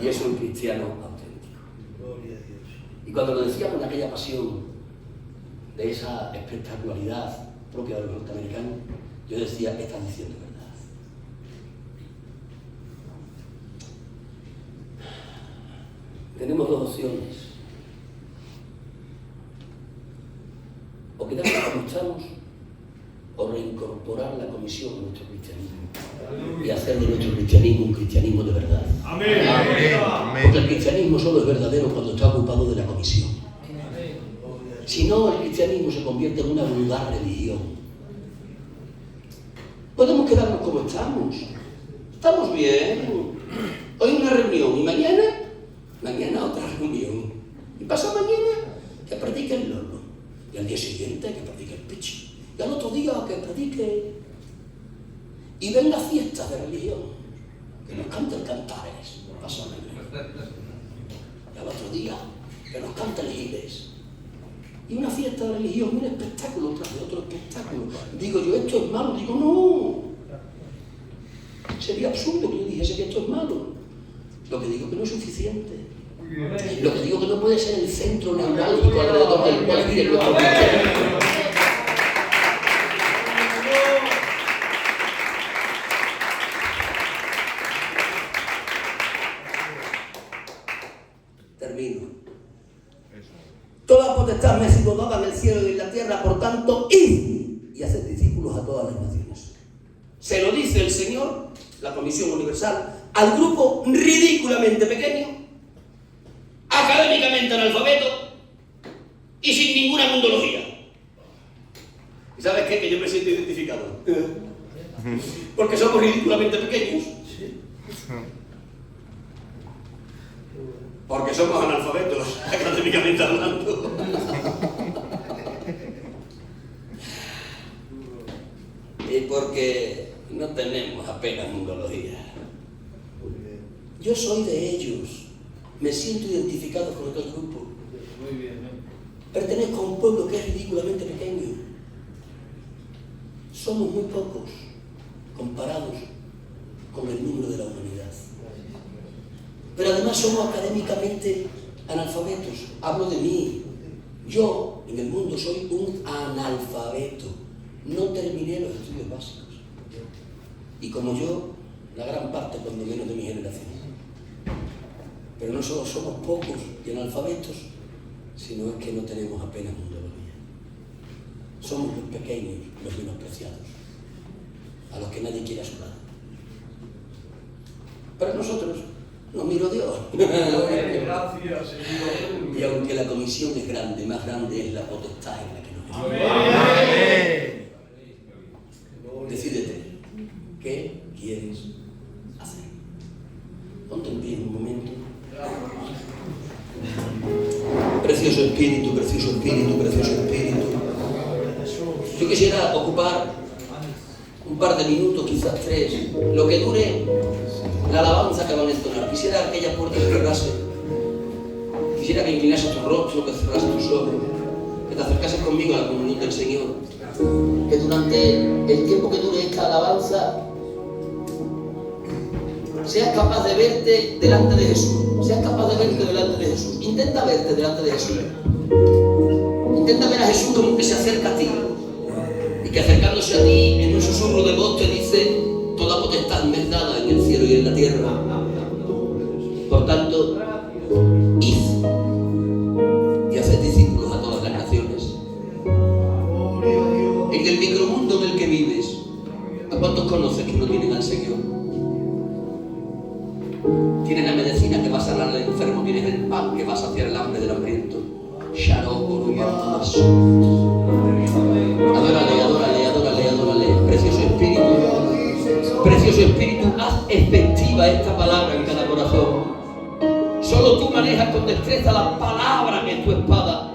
Speaker 1: Y es un cristiano auténtico.
Speaker 4: Gloria a Dios.
Speaker 1: Y cuando lo decía con aquella pasión de esa espectacularidad propia de los norteamericanos, yo decía, están diciendo verdad. Tenemos dos opciones. O quedarnos como estamos, o reincorporar la comisión a nuestro cristianismo y hacer de nuestro cristianismo un cristianismo de verdad.
Speaker 2: Amén.
Speaker 3: Amén.
Speaker 1: Porque el cristianismo solo es verdadero cuando está ocupado de la comisión. Si no, el cristianismo se convierte en una vulgar religión. Podemos quedarnos como estamos. Estamos bien. Hoy una reunión y mañana otra reunión. Y pasa mañana que predique el Lolo. Y al día siguiente que predique el Pichi. Y al otro día que predique. Y ven las fiestas de religión. Que nos canten cantares. Pasa mañana. Y al otro día que nos canten giles. Y una fiesta de religión, un espectáculo tras de otro espectáculo. Digo yo, esto es malo. Digo, no. Sería absurdo que yo dijese que esto es malo. Lo que digo que no es suficiente. Lo que digo que no puede ser el centro neurálgico alrededor del cual gire nuestro cristianismo. Se lo dice el Señor, la Comisión Universal, al grupo ridículamente pequeño, académicamente analfabeto y sin ninguna mundología. ¿Y sabes qué? Que yo me siento identificado. Porque somos ridículamente pequeños. Porque somos analfabetos, académicamente hablando. Y porque no tenemos apenas mundología. Yo soy de ellos. Me siento identificado con aquel grupo. Pertenezco a un pueblo que es ridículamente pequeño. Somos muy pocos comparados con el número de la humanidad. Pero además somos académicamente analfabetos. Hablo de mí. Yo, en el mundo, soy un analfabeto. No terminé los estudios básicos. Y como yo, la gran parte, cuando menos, de mi generación. Pero no solo somos pocos y analfabetos, sino es que no tenemos apenas mundología. Somos los pequeños, los menospreciados, a los que nadie quiere a su lado. Pero nosotros nos miró Dios.
Speaker 4: Gracias, Señor.
Speaker 1: Y aunque la comisión es grande, más grande es la potestad en la que nos
Speaker 4: Amén.
Speaker 1: metemos. Decídete, ¿qué quieres hacer? Ponte en pie un momento. Precioso Espíritu, precioso Espíritu, precioso Espíritu. Yo quisiera ocupar un par de minutos, quizás 3, lo que dure la alabanza que van a entonar. Quisiera que ella puerta se cerrase. Quisiera que inclinases tu rostro, que cerrases tus ojos, que te acercases conmigo a la comunión del Señor. Que durante el tiempo que dure esta alabanza seas capaz de verte delante de Jesús. Seas capaz de verte delante de Jesús. Intenta verte delante de Jesús. Intenta ver a Jesús como que se acerca a ti. Y que acercándose a ti en un susurro de voz te dice: toda potestad me es dada en el cielo y en la tierra. Por tanto, id y haced discípulos a todas las naciones. En el micromundo en el que vives, ¿a cuántos conoces que no tienen al Señor? Tienes la medicina que va a sanar al enfermo, tienes el pan que va a saciar el hambre del hambriento. Adórale, adórale, adórale, adórale. Precioso Espíritu, haz efectiva esta palabra en cada corazón. Solo tú manejas con destreza la palabra que es tu espada.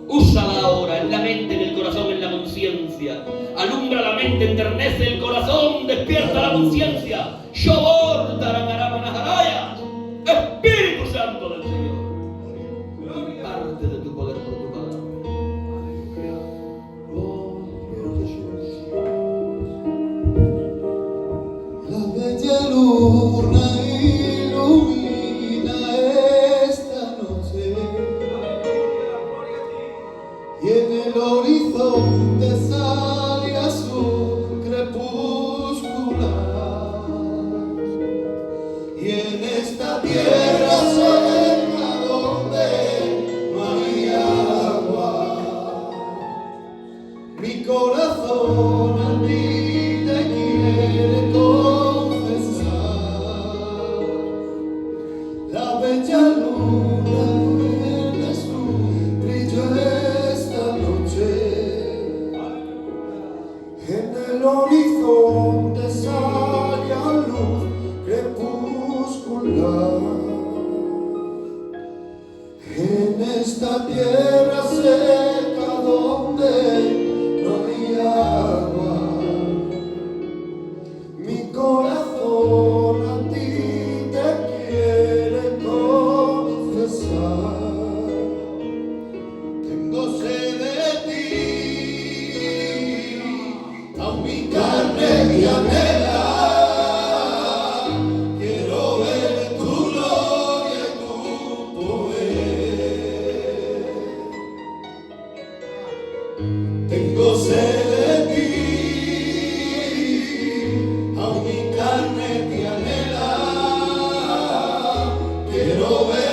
Speaker 1: Úsala ahora en la mente, en el corazón, en la conciencia. Alumbra la mente, enternece el corazón, despierta la conciencia. Shobor Daramaramanahayas. Espíritu Santo del Señor. Parte de tu poder por tu palabra.
Speaker 5: La bella luna ilumina esta noche y en el horizonte sale azul crepuscular y en esta tierra seca donde no hay agua mi corazón a ti te quiere confesar. La bella luna tiene su brillo esta noche. En el horizonte sale a luz crepuscular. En esta tierra seca donde no hay agua, mi corazón a ti te quiere confesar. Tengo sed de ti, aún mi carne te anhela. Quiero ver tu gloria y tu poder. Tengo sed de ti, aún mi carne te anhela. Quiero ver